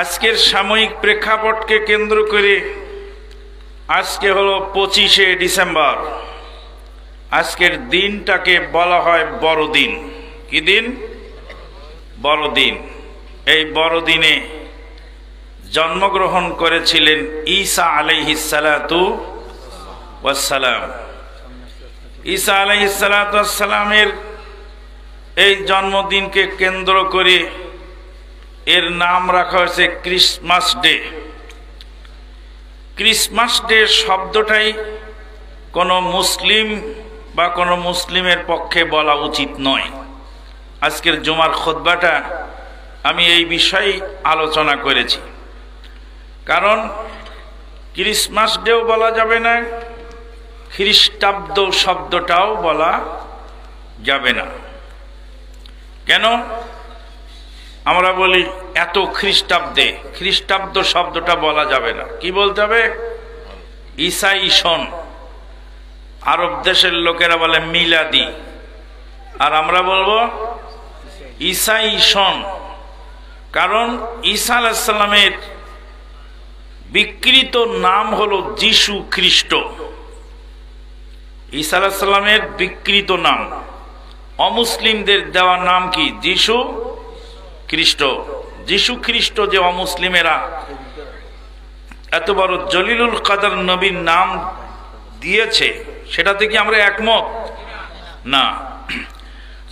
আজকের সাময়িক প্রেক্ষাপটকে কেন্দ্র করে আজকে হলো 25শে ডিসেম্বর। আজকের দিনটাকে বলা হয় বড়দিন। কি দিন? বড়দিন। এই বড়দিনে জন্মগ্রহণ করেছিলেন ঈসা আলাইহিস সালাতু ওয়াস সালাম। ঈসা আলাইহিস সালাতু ওয়াস সালামের এই জন্মদিনকে কেন্দ্র করে এর নাম রাখা হয়েছে ক্রিসমাস ডে। ক্রিসমাস ডে শব্দটাই কোনো মুসলিম বা কোনো মুসলিমের পক্ষে বলা উচিত নয়। আজকের জুমার খুতবাটা আমি এই বিষয়ে আলোচনা করেছি, কারণ ক্রিসমাস ডেও বলা যাবে না, খ্রিস্টাব্দ শব্দটাও বলা যাবে না। কেন? আমরা বলি এত খ্রিস্টাব্দে, খ্রিস্টাব্দ শব্দটা বলা যাবে না। কি বলতে হবে? ঈসাই সন। আরব দেশের লোকেরা বলে মিলাদি, আর আমরা বলবো ঈসাই সন। কারণ ঈসা আলাইহিস সালামের বিকৃত নাম হলো যিশু খ্রিস্ট। ঈসা আলাইহিস সালামের বিকৃত নাম, অমুসলিমদের দেওয়া নাম কি? যিশু খ্রিস্ট। যিশু খ্রিস্ট যে অমুসলিমেরা এত বড় জলিলুল কদর নবীর নাম দিয়েছে, সেটাতে কি আমরা একমত না?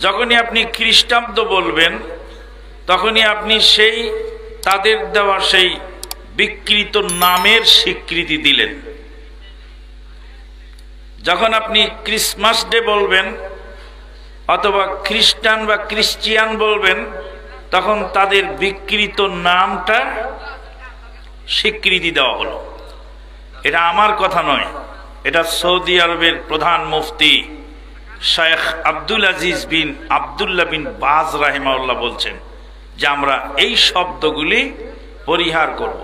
যখনই আপনি খ্রিস্টাব্দ বলবেন, তখনই আপনি সেই তাদের দেওয়া সেই বিকৃত নামের স্বীকৃতি দিলেন। যখন আপনি ক্রিসমাস ডে বলবেন অথবা খ্রিস্টান বা ক্রিশ্চিয়ান বলবেন, তখন তাদের বিকৃত নামটা স্বীকৃতি দেওয়া হলো। এটা আমার কথা নয়, এটা সৌদি আরবের প্রধান মুফতি শেখ আব্দুল আজিজ বিন আব্দুল্লাহ বিন বাজ রাহিমাহুল্লাহ বলছেন যে আমরা এই শব্দগুলি পরিহার করব।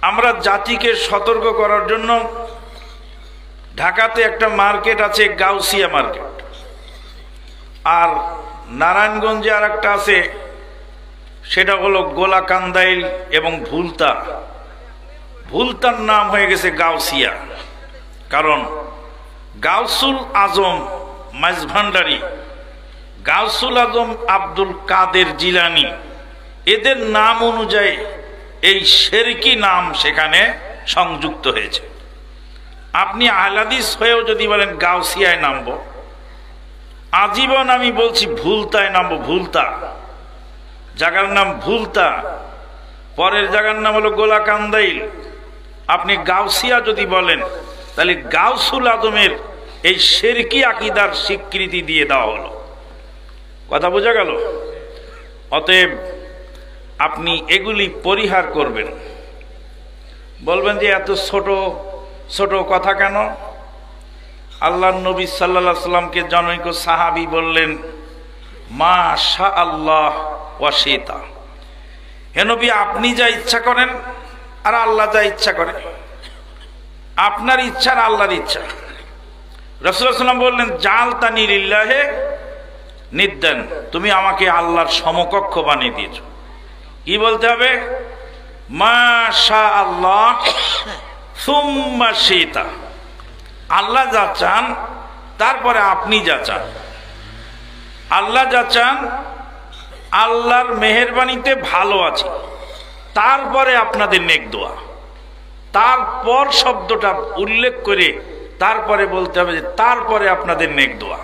আমরা জাতিকে সতর্ক করার জন্য ঢাকাতে একটা মার্কেট আছে, গাউসিয়া মার্কেট, আর নারায়ণগঞ্জে আর একটা আছে, সেটা হলো গোলাকান্দাইল এবং ভুলতা। ভুলতার নাম হয়ে গেছে গাউসিয়া, কারণ গাউসুল আজম মাঝভান্ডারি, গাউসুল আজম আব্দুল কাদের জিলানি, এদের নাম অনুযায়ী এই শেরকি নাম সেখানে সংযুক্ত হয়েছে। আপনি আহলাদিস হয়েও যদি বলেন গাউসিয়ায় নামবো, আজীবন আমি বলছি ভুলতায় নামবো। ভুলতা জায়গার নাম ভুলতা, পরের জায়গার নাম হলো গোলাকান্দাইল। আপনি গাউসিয়া যদি বলেন, তাহলে গাউসুল আজমের এই শেরকি আকীদার স্বীকৃতি দিয়ে দেওয়া হলো। কথা বোঝা গেল? অতএব আপনি এগুলি পরিহার করবেন। বলবেন যে এত ছোট ছোট কথা কেন? আল্লাহর নবী সাল্লাল্লাহু আলাইহি সাল্লামকে জনৈক সাহাবী বললেন, মা শা আল্লাহ ওয়া শিতা। হে নবী, আপনি যা ইচ্ছা করেন আর আল্লাহ যা ইচ্ছা করে। আপনার ইচ্ছা আর আল্লাহর ইচ্ছা। রাসূলুল্লাহ সাল্লাল্লাহু আলাইহি ওয়াসাল্লাম বললেন, জালতানি লিল্লাহি নিদ্দান, তুমি আমাকে আল্লাহর সমকক্ষ বানিয়ে দিয়েছো। কি বলতে হবে? মা শা আল্লাহ সুম্মা শিতা। আল্লাহ যা চান, তারপরে আপনি যা চান। আল্লাহ যা চান, আল্লাহর মেহেরবানিতে ভালো আছে, তারপরে আপনাদের নেক দোয়া। তারপর শব্দটা উল্লেখ করে তারপরে বলতে হবে যে তারপরে আপনাদের নেক দোয়া।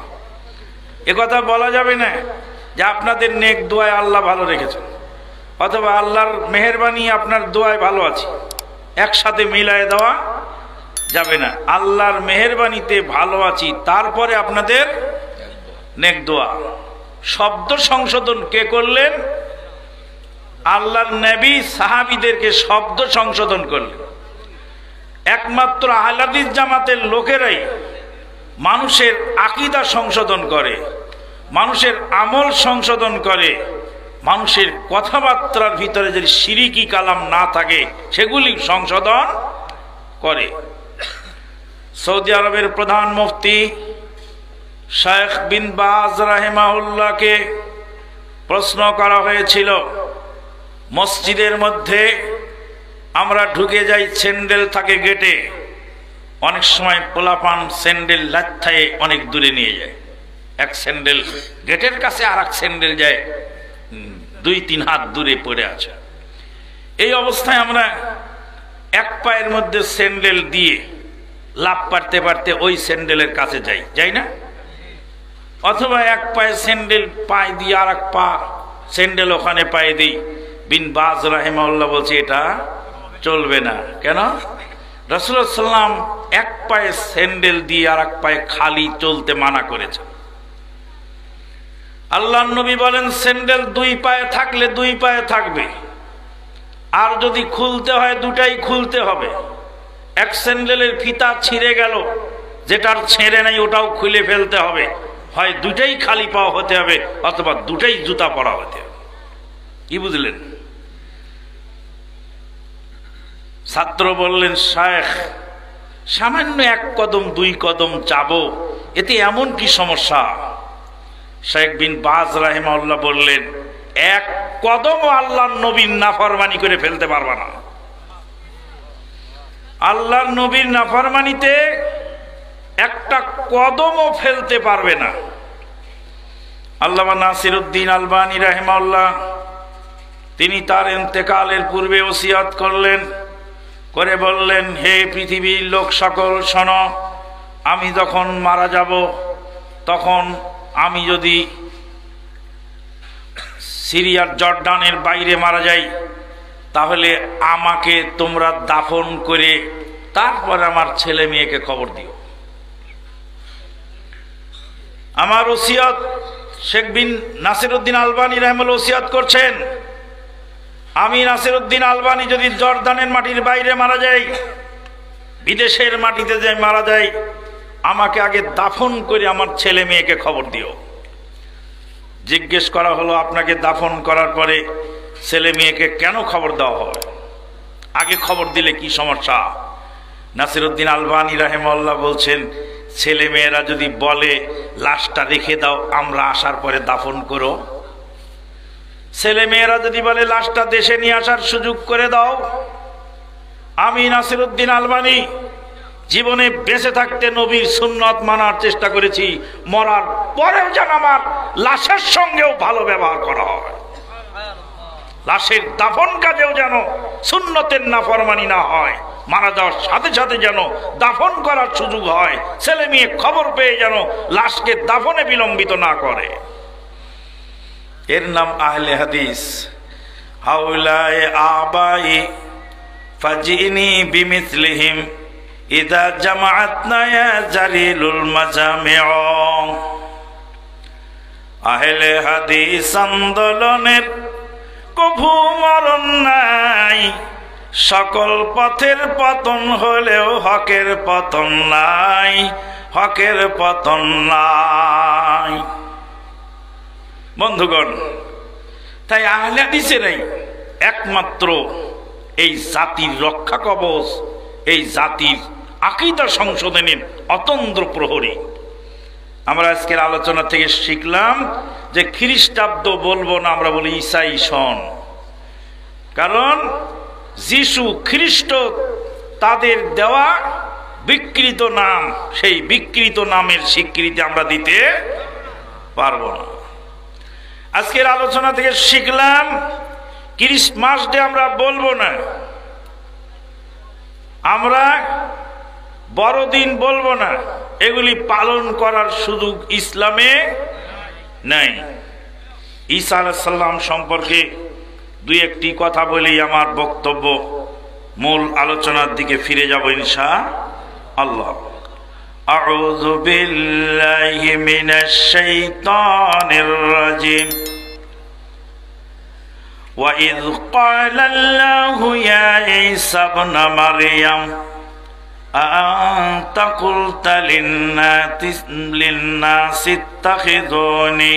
একথা বলা যাবে না যে আপনাদের নেক দোয়ায় আল্লাহ ভালো রেখেছেন, অথবা আল্লাহর মেহেরবানি আপনার দোয়ায় ভালো আছে, একসাথে মিলায় দেওয়া যাবে না। আল্লাহর মেহেরবানিতে ভালো আছি, তারপরে আপনাদের নেক দোয়া। শব্দ সংশোধন কে করলেন? আল্লাহর নবী সাহাবীদেরকে শব্দ সংশোধন করলেন। একমাত্র আহলে হাদিস জামাতের লোকেরাই মানুষের আকীদা সংশোধন করে, মানুষের আমল সংশোধন করে, মানুষের কথাবার্তার ভিতরে যদি শিরিকি কালাম না থাকে সেগুলি সংশোধন করে। সৌদি আরবের প্রধান মুফতি শেখ বিন বাজ রাহিমাহুল্লাহকে প্রশ্ন করা হয়েছিল মসজিদের মধ্যে আমরা ঢুকে যাই, স্যান্ডেল থাকে গেটে, অনেক সময় পোলাপান স্যান্ডেল লাথিয়ে অনেক দূরে নিয়ে যায়। এক স্যান্ডেল গেটের কাছে আর এক স্যান্ডেল যায় 2-3 হাত দূরে পড়ে আছে। এই অবস্থায় আমরা এক পায়ের মধ্যে স্যান্ডেল দিয়ে লাফ পারতে পারতে ওই স্যান্ডেলের কাছে যাই না? অথবা এক পায়ে স্যান্ডেল পায়ে দিয়ে আর এক পা স্যান্ডেল ওখানে পায়ে দিই। বিন বাজ রাহিমাহুল্লাহ বলছে এটা চলবে না। কেন? রাসূলুল্লাহ সাল্লাম এক পায়ে স্যান্ডেল দিয়ে আর এক পায়ে খালি চলতে মানা করেছে। আল্লাহর নবী বলেন স্যান্ডেল 2 পায়ে থাকলে 2 পায়ে থাকবে, আর যদি খুলতে হয় দুটাই খুলতে হবে। এক স্যান্ডেলের ফিতা ছিঁড়ে গেল, যেটার ছেঁড়ে নাই ওটাও খুলে ফেলতে হবে। হয় দুটাই খালি পাওয়া হতে হবে অথবা দুটাই জুতা পরা হতে হবে। কি বুঝলেন? ছাত্র বললেন, শায়েখ সামান্য 1 কদম 2 কদম যাবো, এতে এমন কি সমস্যা? শেখ বিন বাজ রাহিমাহুল্লাহ বললেন, 1 কদমও আল্লাহর নবীর নাফরমানি করে ফেলতে পারবা না। আল্লাহর নবীর নাফরমানিতে একটা কদমও ফেলতে পারবে না। আল্লামা নাসিরউদ্দিন আলবানী রাহিমাহুল্লাহ তিনি তার ইন্তেকালের পূর্বে ওসিয়ত করলেন, করে বললেন, হে পৃথিবীর লোক সকল শোনো, আমি যখন মারা যাব তখন আমি যদি সিরিয়ার জর্ডানের বাইরে মারা যাই তাহলে আমাকে তোমরা দাফন করে তারপর আমার ছেলে মেয়েকে খবর দিও। আমার ওসিয়ত শেখ বিন নাসিরউদ্দিন আলবানী রাহিমাহুল্লাহ ওসিয়ত করছেন, আমি নাসিরউদ্দিন আলবানী যদি জর্দানের মাটির বাইরে মারা যাই, বিদেশের মাটিতে যে মারা যাই, আমাকে আগে দাফন করে আমার ছেলে মেয়েকে খবর দিও। জিজ্ঞেস করা হলো, আপনাকে দাফন করার পরে ছেলে মেয়েকে কেন খবর দেওয়া হয়? আগে খবর দিলে কি সমস্যা? নাসিরউদ্দিন আলবানী রাহিমাহুল্লাহ বলছেন, ছেলে মেয়েরা যদি বলে লাশটা রেখে দাও, আমরা আসার পরে দাফন করো। ছেলে মেয়েরা যদি বলে লাশটা দেশে নিয়ে আসার সুযোগ করে দাও। আমি নাসিরউদ্দিন আলবানী জীবনে বেঁচে থাকতে নবীর সুন্নত মানার চেষ্টা করেছি, মরার পরেও যেন আমার লাশের সঙ্গেও ভালো ব্যবহার করা হয়, লাশের দাফন কাজেও যেন সুন্নতের নাফরমানি না হয়, মারা যাওয়ার সাথে সাথে যেন দাফন করার সুযোগ হয়, ছেলে মেয়ে খবর পেয়ে যেন লাশকে দাফনে বিলম্বিত না করে। এর নাম আহলে হাদিস। হাউলায়ে আবাই ফাজিনি বিমিসলিহিম ইদা জামাআতনা ইয়া জালিলুল মাজামিউ। আহলে হাদিস আন্দোলনের কভু মরণ নাই, সকল পথের পতন হলেও হকের পতন নাই, হকের পতন নাই। বন্ধুগণ, তাই আহলে হাদিসেরাই একমাত্র এই জাতির রক্ষা কবচ, এই জাতির আকীদা সংশোধনের অতন্দ্র প্রহরী। আমরা আজকের আলোচনা থেকে শিখলাম যে খ্রিস্টাব্দ বলবো না, আমরা বলি ঈসাই সন। কারণ যিশু খ্রিস্ট তাদের দেওয়া বিকৃত নাম, সেই বিকৃত নামের স্বীকৃতি আমরা দিতে পারবো না। আজকের আলোচনা থেকে শিখলাম ক্রিসমাস ডে আমরা বলবো না, আমরা বড়দিন বলবো না, এগুলি পালন করার সুযোগ ইসলামে নাই। ঈসা আলাইহিস সালাম সম্পর্কে 2-1টি কথা বলেই আমার বক্তব্য মূল আলোচনার দিকে ফিরে যাব ইনশাআল্লাহ। আউযু বিল্লাহি মিনাশ শাইতানির রাজিম। وَإِذْ قَالَ اللَّهُ يَا عِيسَى ابْنَ مَرْيَمَ أَأَنْتَ قُلْتَ لِلنَّاسِ اتَّخِذُونِي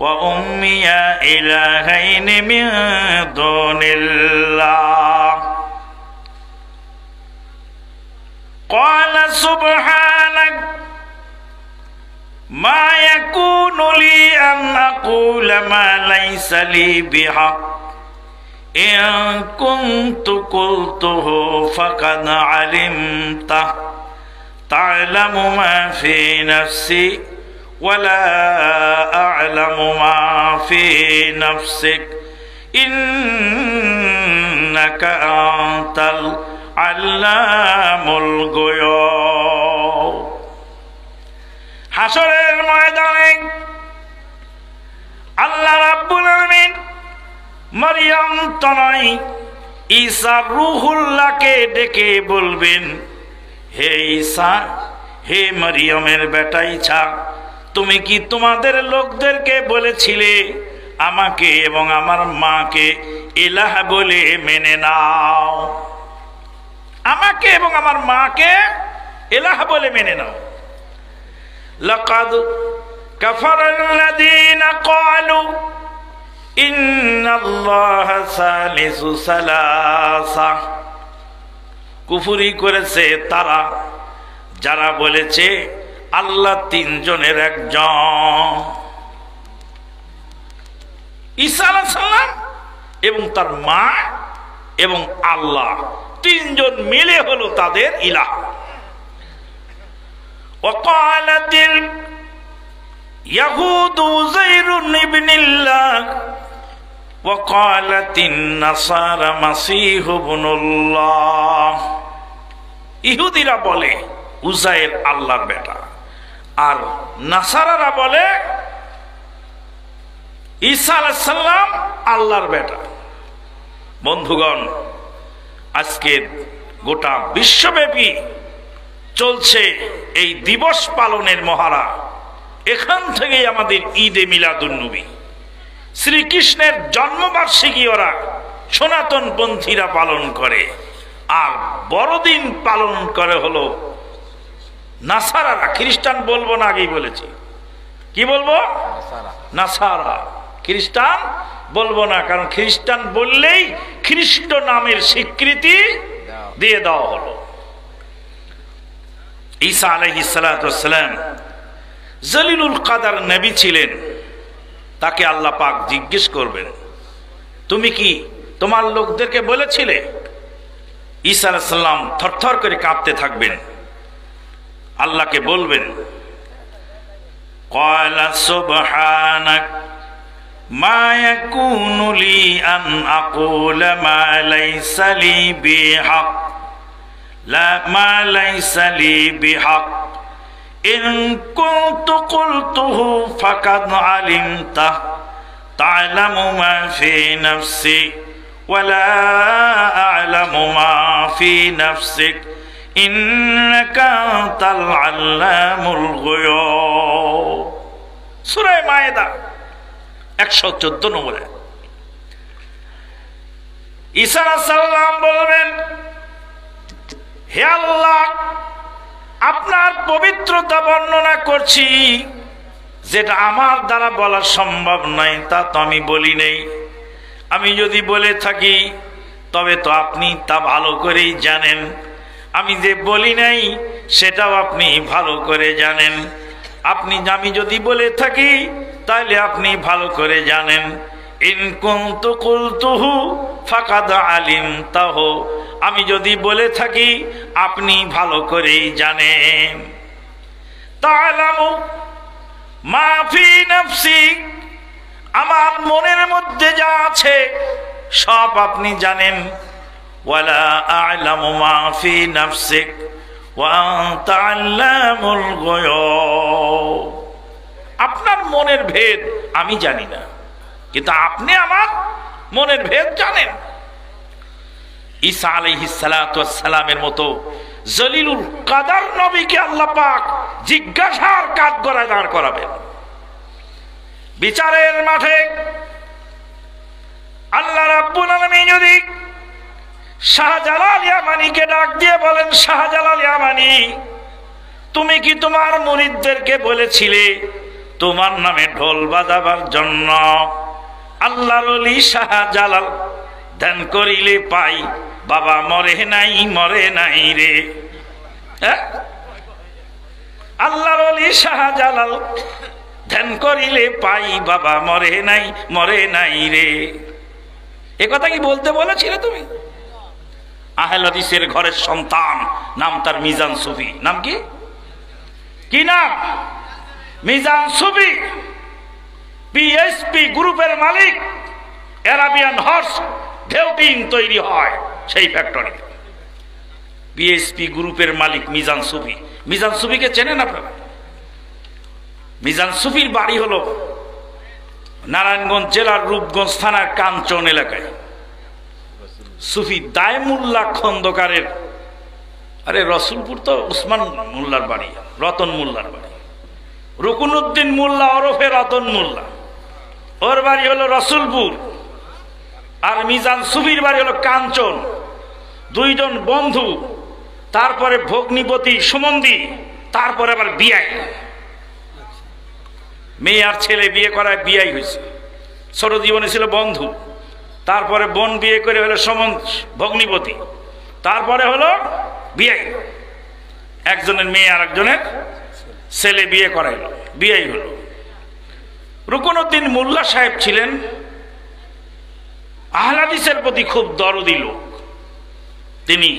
وَأُمِّيَ إِلَٰهَيْنِ مِن دُونِ اللَّهِ قَالَ سُبْحَانَكَ مَا يَكُونُ لِي أَنْ أَقُولَ مَا لَيْسَ لِي بِحَقٍّ ইন কুনতু কুলতুহু ফাকাদ আলিমতা তা'লামু মা ফি নাফসি ওয়ালা আ'লামু মা ফি নাফসিক ইন্নাকা আনতাল আল্লামুল গুয়ুব। হাসরের ময়দানে আল্লাহ রাব্বুল আলামিন মারইয়াম তনয় ঈসা রূহুল্লাহকে ডেকে বলবেন, হে ঈসা, হে মারইয়ামের বেটা ঈসা, তুমি কি তোমাদের লোকদেরকে বলেছিলে আমাকে এবং আমার মাকে ইলাহ বলে মেনে নাও? আমাকে এবং আমার মাকে ইলাহ বলে মেনে নাও। লাকাদ কাফারাল্লাযীনা ক্বালু ইন্নাল্লাহা সালিসু সালাসা। কুফরি করেছে তারা যারা বলেছে আল্লাহ তিনজনের একজন। ঈসা আলাইহিস সালাম এবং তার মা এবং আল্লাহ তিনজন মিলে হলো তাদের ইলাহ। ওয়াকালাতিল ইয়াহুদু উযাইরুন ইবনুল্লাহ ওয়াকালাতিন নাসারা মাসীহ ইবনুল্লাহ। ইহুদিরা বলে উযাইর আল্লাহর বেটা, আর নাসারারা বলে ঈসা আলাইহিস সালাম আল্লাহর বেটা। বন্ধুগণ, আজকে গোটা বিশ্বব্যাপী চলছে এই দিবস পালনের মহড়া। এখান থেকেই আমাদের ঈদে মিলাদুন্নবী, শ্রীকৃষ্ণের জন্মবার্ষিকী ওরা সনাতন পন্থীরা পালন করে, আর বড়দিন পালন করে হলো নাসারারা। খ্রিস্টান বলবো না, আগেই বলেছি। কি বলবো? নাসারা। খ্রিস্টান বলবো না, কারণ খ্রিস্টান বললেই খ্রিস্ট নামের স্বীকৃতি দিয়ে দেওয়া হলো। ঈসা আলাইহিস সালাতু ওয়াস সালাম জলিলুল কাদার নবী ছিলেন। তাকে আল্লাহ পাক জিজ্ঞেস করবেন, তুমি কি তোমার লোকদেরকে বলেছিলে? ঈসা আলাইহিস সালাম থরথর করে কাঁপতে থাকবেন, আল্লাহকে বলবেন, ক্বালা সুবহানাক মা ইয়াকুনু লি আন আকুলা মা লাইসা লি বিহাক মা লাইসা লি বিহাক ইন কুনতু কুলতুহু ফাকাদ আলিমতা তা'লামু মা ফি নাফসি ওয়ালা আ'লামু মা ফি নাফসিক ইন্নাকা আনতাল আল্লামুল গুয়ুব। সূরা মায়েদা 114 নম্বরে ঈসা আলাইহিস সালাম বলবেন, হে আল্লাহ, আপনার পবিত্রতা বর্ণনা করছি, যেটা আমার দ্বারা বলা সম্ভব নয় তা তো আমি বলি নাই। আমি যদি বলে থাকি তবে তো আপনি তা ভালো করেই জানেন। আমি যে বলি নাই সেটাও আপনি ভালো করে জানেন। আমি যদি বলে থাকি তাহলে আপনি ভালো করে জানেন। ইন কুনতু কুলতুহু ফাকাদ আলিমতাহু, আমি যদি বলে থাকি আপনি ভালো করেই জানেন। তা'লামু মা ফি নাফসি, আমার মনের মধ্যে যা আছে সব আপনি জানেন। ওয়ালা আ'লামু মা ফি নাফসিক ওয়া আনতা আল্লামুল গুয়ুব, আপনার মনের ভেদ আমি জানি না, কিন্তু আপনি আমার মনের ভেদ জানেন। ঈসা আলাইহিস সালাতু ওয়াস সালামের মতো জলিলুল কাদার নবীকে আল্লাহ পাক জিজ্ঞাসার কাঠগড়ায় দাঁড় করাবেন। বিচারের মাঠে আল্লাহ রাব্বুল আলামিন যদি শাহজালাল ইয়ামানিকে ডাক দিয়ে বলেন, শাহজালাল ইয়ামানি, তুমি কি তোমার মুরিদদেরকে বলেছিলে তোমার নামে ঢোল বাজাবার জন্য? আল্লাহর ওলি শাহজালাল ধ্যান করিলে পাই বাবা মরে নাই, মরে নাই রে। আল্লাহর ওলি শাহজালাল ধ্যান করিলে পাই বাবা মরে নাই, মরে নাই রে। এ কথা কি বলতে বলেছিলে তুমি? আহলে হাদিসের ঘরের সন্তান, নাম তার মিজান সুফি। নাম কি? কি নাম? মিজান সুফি। পিএসপি গ্রুপের মালিক। আরাবিয়ান হর্স ঢেউটিন তৈরি হয় সেই ফ্যাক্টরি। পিএসপি গ্রুপের মালিক মিজান সুফি। মিজান সুফিকে চেনেন আপনারা? মিজান সুফির বাড়ি হলো নারায়ণগঞ্জ জেলার রূপগঞ্জ থানার কাঞ্চন এলাকায়। সুফি দায়মুল্লাহ খন্দকারের, আরে রসুলপুর তো উসমান মোল্লার বাড়ি, রতন মোল্লার বাড়ি। রুকনউদ্দিন মোল্লা ওরফে রতন মোল্লা, ওর বাড়ি হলো রসুলপুর। আর মিজান সুফির বাড়ি হলো কাঞ্চন। দুইজন বন্ধু, তারপরে ভগ্নিপতি সুমন্দি, তারপরে আবার বিয়াই। মেয়ে আর ছেলে বিয়ে করায় বিয়াই হয়েছে। ছোট জীবনে ছিল বন্ধু, তারপরে বোন বিয়ে করে হলো ভগ্নিপতি, তারপরে হলো বিয়াই। একজনের মেয়ে আর একজনের ছেলে বিয়ে করাইল, বিয়াই হলো। রুকনউদ্দিন মোল্লা সাহেব ছিলেন আহলে হাদিসের প্রতি খুব দরদি লোক। তিনি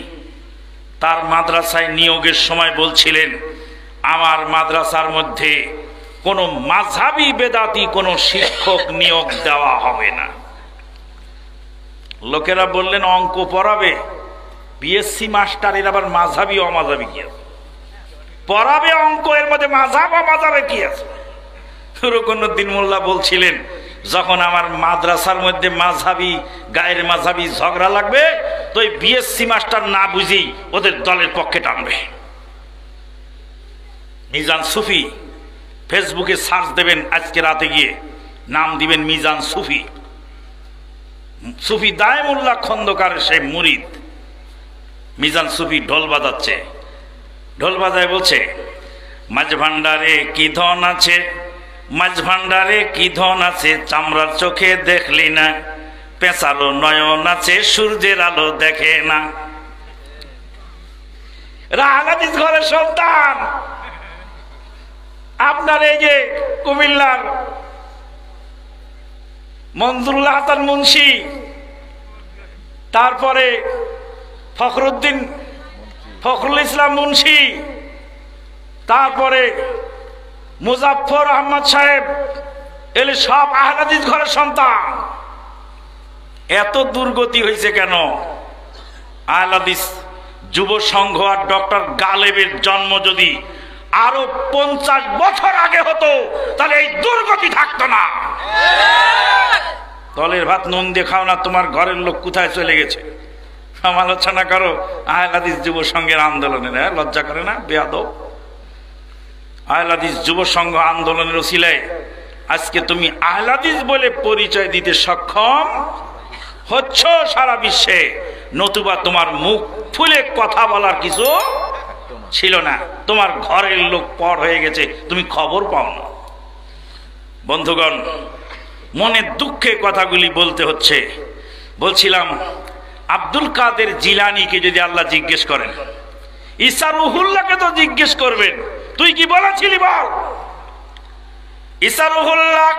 তার মাদ্রাসায় নিয়োগের সময় বলছিলেন, আমার মাদ্রাসার মধ্যে কোনো মাযহাবী বেদাতি কোনো শিক্ষক নিয়োগ দেওয়া হবে না। লোকেরা বললেন, অঙ্ক পড়াবে বিএসসি মাস্টার, এর আবার মাযহাবী অমাযহাবী কি আছে? পড়াবে অঙ্ক, এর মধ্যে মাযহাব অমাযহাবে কি আছে? রুকনউদ্দিন মোল্লা বলছিলেন, যখন আমার মাদ্রাসার মধ্যে মাযহাবী গায়ের মাযহাবী ঝগড়া লাগবে, তো এই বিএসসি মাস্টার না বুঝি ওদের দলের পক্ষে টানবে। মিজান সুফি, ফেসবুকে সার্চ দেবেন আজকে রাতে গিয়ে, নাম দিবেন মিজান সুফি। সুফি দায়মুল্লাহ খন্দকারের সেই মুরিদ। মিজান সুফি ঢোল বাজাচ্ছে, ঢোল বাজায় বলছে, মাঝ ভান্ডারে কি ধন আছে, মাঝ ভান্ডারে কি ধন আছে, চামড়ার চোখে দেখলি না, পেঁচালো নয়ন আছে, সূর্যের আলো দেখে না। আহলে হাদিস ঘরের সন্তান। আপনার এই যে কুমিল্লার মনজুরুল হাসান মুন্সি, তারপরে ফখরুল ইসলাম মুন্সি, তারপরে মুজাফফর আহমদ সাহেব, এলে সব আহলে হাদিস ঘরের সন্তান। এত দুর্গতি হয়েছে কেন? আহলে হাদিস যুব সংঘ আর ডক্টর গালেবের জন্ম যদি আরো 50 বছর আগে হতো, তাহলে এই দুর্গতি থাকতো না। দলের ভাত নুন দেখাও না, তোমার ঘরের লোক কোথায় চলে গেছে সমালোচনা করো আহলে হাদিস যুব সংঘের আন্দোলনের। লজ্জা করে না? বেয়াদব। আহলে হাদিস যুব সংঘ আন্দোলনের ওসিলায় আজকে তুমি আহলে হাদিস বলে পরিচয় দিতে সক্ষম হচ্ছ সারা বিশ্বে, নতুবা তোমার মুখ ফুলে কথা বলার কিছু ছিল না। তোমার ঘরের লোক পর হয়ে গেছে, তুমি খবর পাও না। বন্ধুগণ, মনের দুঃখে কথাগুলি বলতে হচ্ছে। বলছিলাম, আব্দুল কাদের জিলানীকে যদি আল্লাহ জিজ্ঞেস করেন, ঈসা রুহুল্লাহকে তো জিজ্ঞেস করবেন, তুই কি বলেছিলি বল। ঈসা রুহুল্লাহ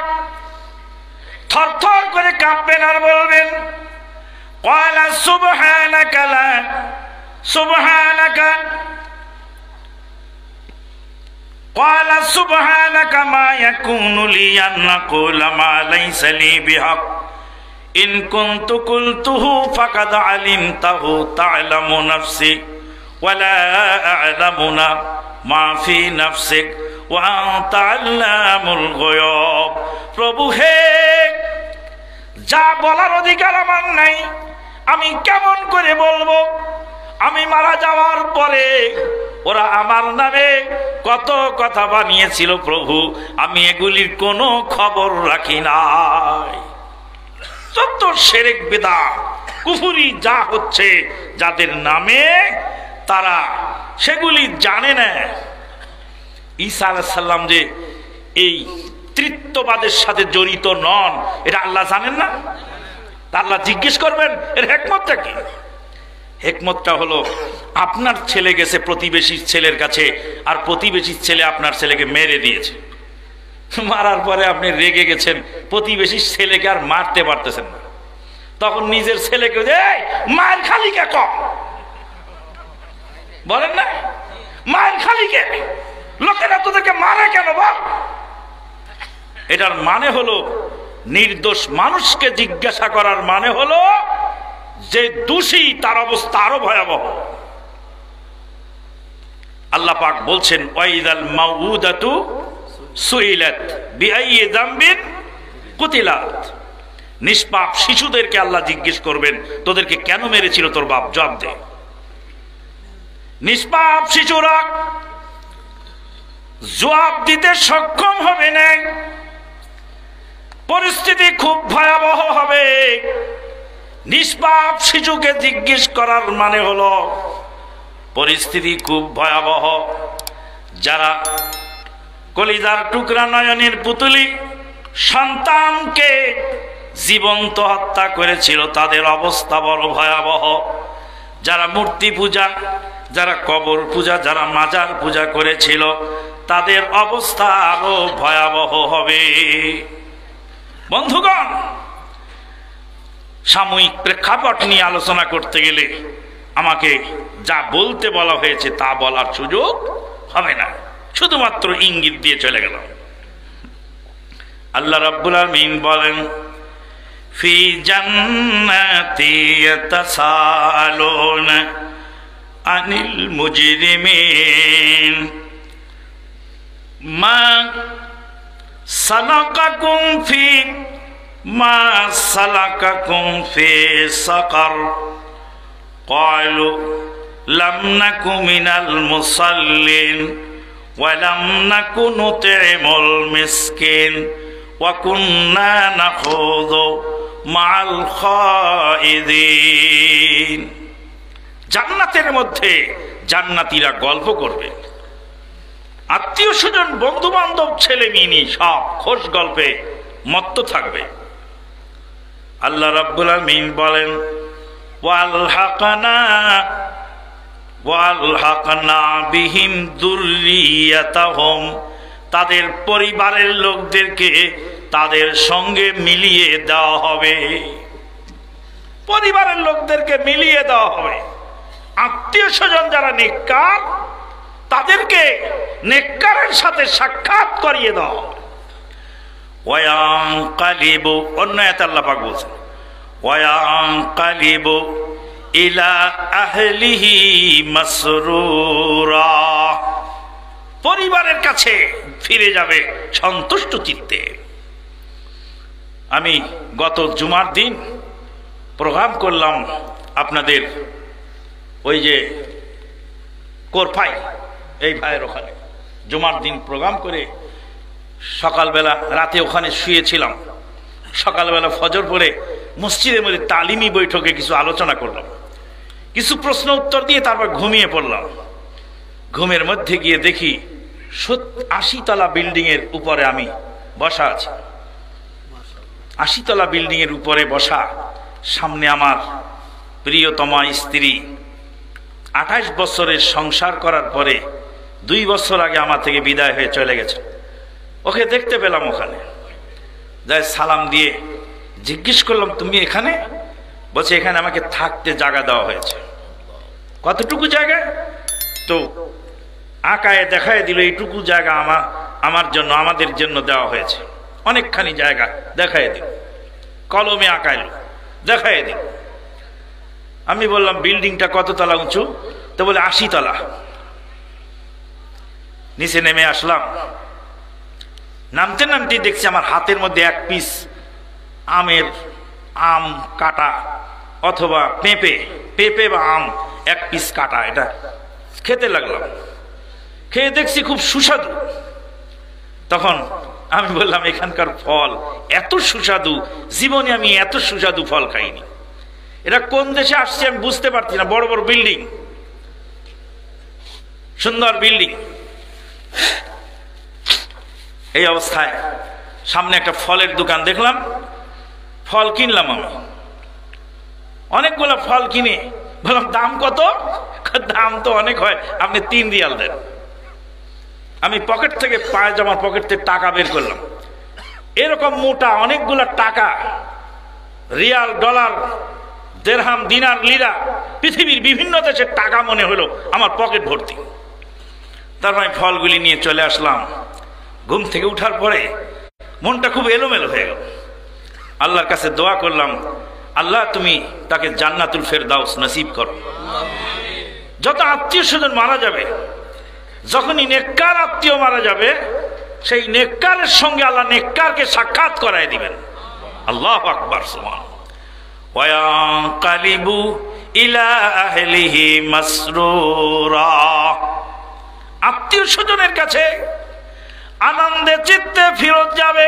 থরথর করে কাঁপবেন আর বলবেন, ক্বালা সুবহানাকা লা সুবহানাকা ক্বালা সুবহানাকা মা ইয়াকুনু লি আন আকুলা মা লাইসা লি বিহক ইন কুনতু কুলতুহু ফাকাদ আলিমতাহু তা'লামু নাফসি ওয়া লা আ'লামু মা ফি নাফসিক ওয়া আনতা আল্লামুল গায়ব। প্রভু হে, যা বলার অধিকার আমার নাই আমি কেমন করে বলবো? আমি মারা যাওয়ার পরে ওরা আমার নামে কত কথা বানিয়েছিল প্রভু, আমি এগুলির কোনো খবর রাখি নাই। যত শিরক বিদআত কুফরি যা হচ্ছে যাদের নামে, তারা সেগুলি জানে না। ঈসা আলাইহিস সালাম যে এই তৃত্ববাদের সাথে জড়িত নন, এটা আল্লাহ জানেন না? আল্লাহ জিজ্ঞেস করবেন এর হিকমতটা কি? হিকমতটা হলো, আপনার ছেলে গেছে প্রতিবেশীর ছেলের কাছে, আর প্রতিবেশীর ছেলে আপনার ছেলেকে মেরে দিয়েছে। মারার পরে আপনি রেগে গেছেন, প্রতিবেশীর ছেলেকে আর মারতে পারতেছেন না, তখন নিজের ছেলেকে মায়ের খালিকে ক বলেন না, মায়ের খালিকে, লোকেরা তোদেরকে মারে কেন বল। এটার মানে হলো নির্দোষ মানুষকে জিজ্ঞাসা করার মানে হলো যে দোষী তার অবস্থা আরো ভয়াবহ। আল্লাহ পাক বলছেন ওয়াইদাল মাউউদাতু সুইলাত বিআইয়ি যামবিন কুতিলাত। নিষ্পাপ শিশুদেরকে আল্লাহ জিজ্ঞেস করবেন তোদেরকে কেন মেরেছিল তোর বাপ, জবাব দে। নিষ্পাপ শিশুরা জবাব দিতে সক্ষম হবে না, পরিস্থিতি খুব ভয়াবহ হবে। নিষ্পাপ শিশুকে জিজ্ঞেস করার মানে হলো পরিস্থিতি খুব ভয়াবহ। যারা কলিজার টুকরা নয়নের পুতুলি সন্তানকে জীবন্ত হত্যা করেছিল তাদের অবস্থা বড় ভয়াবহ। যারা মূর্তি পূজা, যারা কবর পূজা, যারা মাজার পূজা করেছিল তাদের অবস্থা আরো ভয়াবহ হবে। বন্ধুগণ, সাময়িক প্রেক্ষাপট নিয়ে আলোচনা করতে গেলে আমাকে যা বলতে বলা হয়েছে তা বলার সুযোগ হবে না, শুধুমাত্র ইঙ্গিত দিয়ে চলে গেলাম। আল্লাহ রাব্বুল আলামিন বলেন ফি জান্নাতি ইয়াতাসালুন আনিল মুজরিমিন মা সালাকাকুম ফি মা সালাকাকুম ফি সাকার ক্বালু লাম নাকু মিনাল মুসাল্লিন ওয়া লাম নাকু নুতঈমুল মিসকিন ওয়া কুন্না নাখুযু মা'আল খাইদিন। জান্নাতের মধ্যে জান্নাতীরা গল্প করবে, আত্মীয় স্বজন বন্ধু বান্ধব ছেলে মেয়ে সব খোশ গল্পে মত্ত থাকবে। আল্লাহ রাব্বুল আলামিন বলেন ওয়ালহাকনা বিহিম যুররিয়াতাহুম, তাদের পরিবারের লোকদেরকে তাদের সঙ্গে মিলিয়ে দেওয়া হবে। পরিবারের লোকদেরকে মিলিয়ে দেওয়া হবে। আত্মীয় স্বজন যারা নেককার তাদেরকে নেককারের সাথে সাক্ষাৎ করিয়ে দাও। ওয়ায়ানকালিবু, অন্য আয়াতে আল্লাহ পাক বলেন ওয়ায়ানকালিবু ইলা আহলিহি মাসরুরা, পরিবারের কাছে ফিরে যাবে সন্তুষ্ট চিত্তে। আমি গত জুমার দিন প্রোগ্রাম করলাম আপনাদের ওই যে কোরফাই এই ভাইয়ের ওখানে, জুমার দিন প্রোগ্রাম করে সকালবেলা রাতে ওখানে শুয়েছিলাম। সকালবেলা ফজর পড়ে মসজিদের মধ্যে তালিমি বৈঠকে কিছু আলোচনা করলাম, কিছু প্রশ্ন উত্তর দিয়ে তারপর ঘুমিয়ে পড়লাম। ঘুমের মধ্যে গিয়ে দেখি 80 তলা বিল্ডিং এর উপরে আমি বসা আছি। 80 তলা বিল্ডিং এর উপরে বসা, সামনে আমার প্রিয়তমা স্ত্রী, 28 বছরের সংসার করার পরে 2 বছর আগে আমার থেকে বিদায় হয়ে চলে গেছে। ওকে দেখতে পেলাম ওখানে, যাই সালাম দিয়ে জিজ্ঞেস করলাম তুমি এখানে? বলছে এখানে আমাকে থাকতে জায়গা দেওয়া হয়েছে। কতটুকু জায়গা? তো আঁকায় দেখায় দিল এইটুকু জায়গা আমার জন্য, আমাদের জন্য দেওয়া হয়েছে। অনেকখানি জায়গা দেখায় দিল, কলমে আঁকাইল দেখায় দিল। আমি বললাম বিল্ডিংটা কত তলা উঁচু? তো বলে 80 তলা। নিচে নেমে আসলাম, নামতে নামতে দেখছি আমার হাতের মধ্যে 1 পিস আম কাটা অথবা পেঁপে বা আম 1 পিস কাটা। এটা খেতে লাগলাম, খেয়ে দেখছি খুব সুস্বাদু। তখন আমি বললাম এখানকার ফল এত সুস্বাদু, জীবনে আমি এত সুস্বাদু ফল খাইনি। এটা কোন দেশে আসছে আমি বুঝতে পারছি না। বড় বড় বিল্ডিং, সুন্দর বিল্ডিং। এই অবস্থায় সামনে একটা ফলের দোকান দেখলাম, ফল কিনলাম। আমি অনেকগুলো ফল কিনে বললাম দাম কত? দাম তো অনেক হয়, আপনি 3 রিয়াল দেন। আমি পকেট থেকে, পায়জামার পকেট থেকে টাকা বের করলাম, এরকম মোটা অনেকগুলো টাকা রিয়াল, ডলার, দেরহাম, দিনার, লিরা, পৃথিবীর বিভিন্ন দেশের টাকা মনে হলো আমার পকেট ভর্তি। তারপর আমি ফলগুলি নিয়ে চলে আসলাম। ঘুম থেকে উঠার পরে মনটা খুব এলোমেলো হয়ে গেল। আল্লাহর কাছে দোয়া করলাম, আল্লাহ তুমি তাকে জান্নাতুল ফেরদাউস নসিব করো। যত আত্মীয় স্বজন মারা যাবে, যখনই নেককার আত্মীয় মারা যাবে, সেই নেককারের সঙ্গে আল্লাহ নেককারকে সাক্ষাৎ করায় দিবেন। আল্লাহু আকবার, সুবহান। ওয়ায়ানকালিবু ইলা আহলিহি মাসরুরা, আত্মীয় স্বজনের কাছে আনন্দে চিত্তে ফিরত যাবে।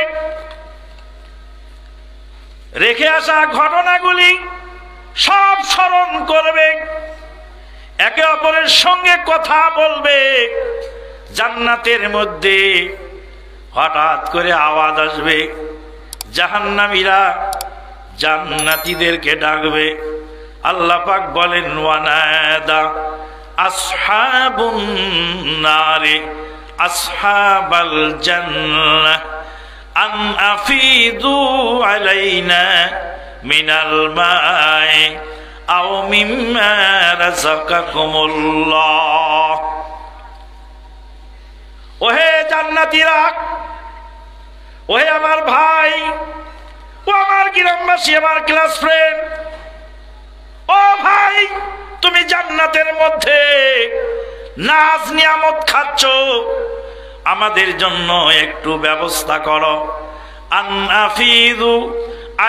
রেখে আসা ঘটনাগুলি সব স্মরণ করবে, একে অপরের সঙ্গে কথা বলবে। জান্নাতের মধ্যে হঠাৎ করে আওয়াজ আসবে, জাহান্নামীরা জান্নাতীদেরকে ডাকবে। আল্লাহ পাক বলেন, ওয়ানাদা আসহাবুন নারে আসহাবাল জান্নাহ আন আফিদু আলাইনা মিনাল মাই আও মিম্মা রাযাকাকুমুল্লাহ। ওহে জান্নাতীরা, ওহে আমার ভাই, ও আমার গ্রামবাসী, আমার ক্লাস ফ্রেন্ড, ও ভাই, তুমি জান্নাতের মধ্যে নাজ নিয়ামত খাচ্ছ, আমাদের জন্য একটু ব্যবস্থা করো। আন আফিদু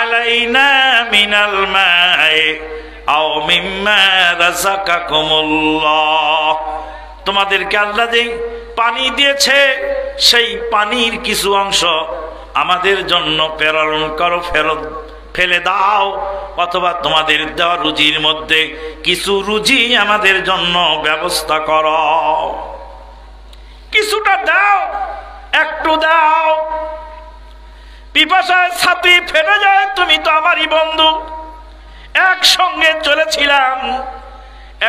আলাইনা মিনাল মাই আও মিম্মা রাযাকাকুমুল্লাহ। তোমাদেরকে আল্লাহ যে পানি দিয়েছে, সেই পানির কিছু অংশ আমাদের জন্য প্রেরণ করো, ফেরত ফেলে দাও, অথবা তোমাদের দেওয়া রুজির মধ্যে কিছু রুজি আমাদের জন্য ব্যবস্থা করো। কিছুটা দাও, একটু দাও। পিপাসায় ছাতি ফেটে যায়, তুমি তো আমারই বন্ধু, একসঙ্গে চলেছিলাম,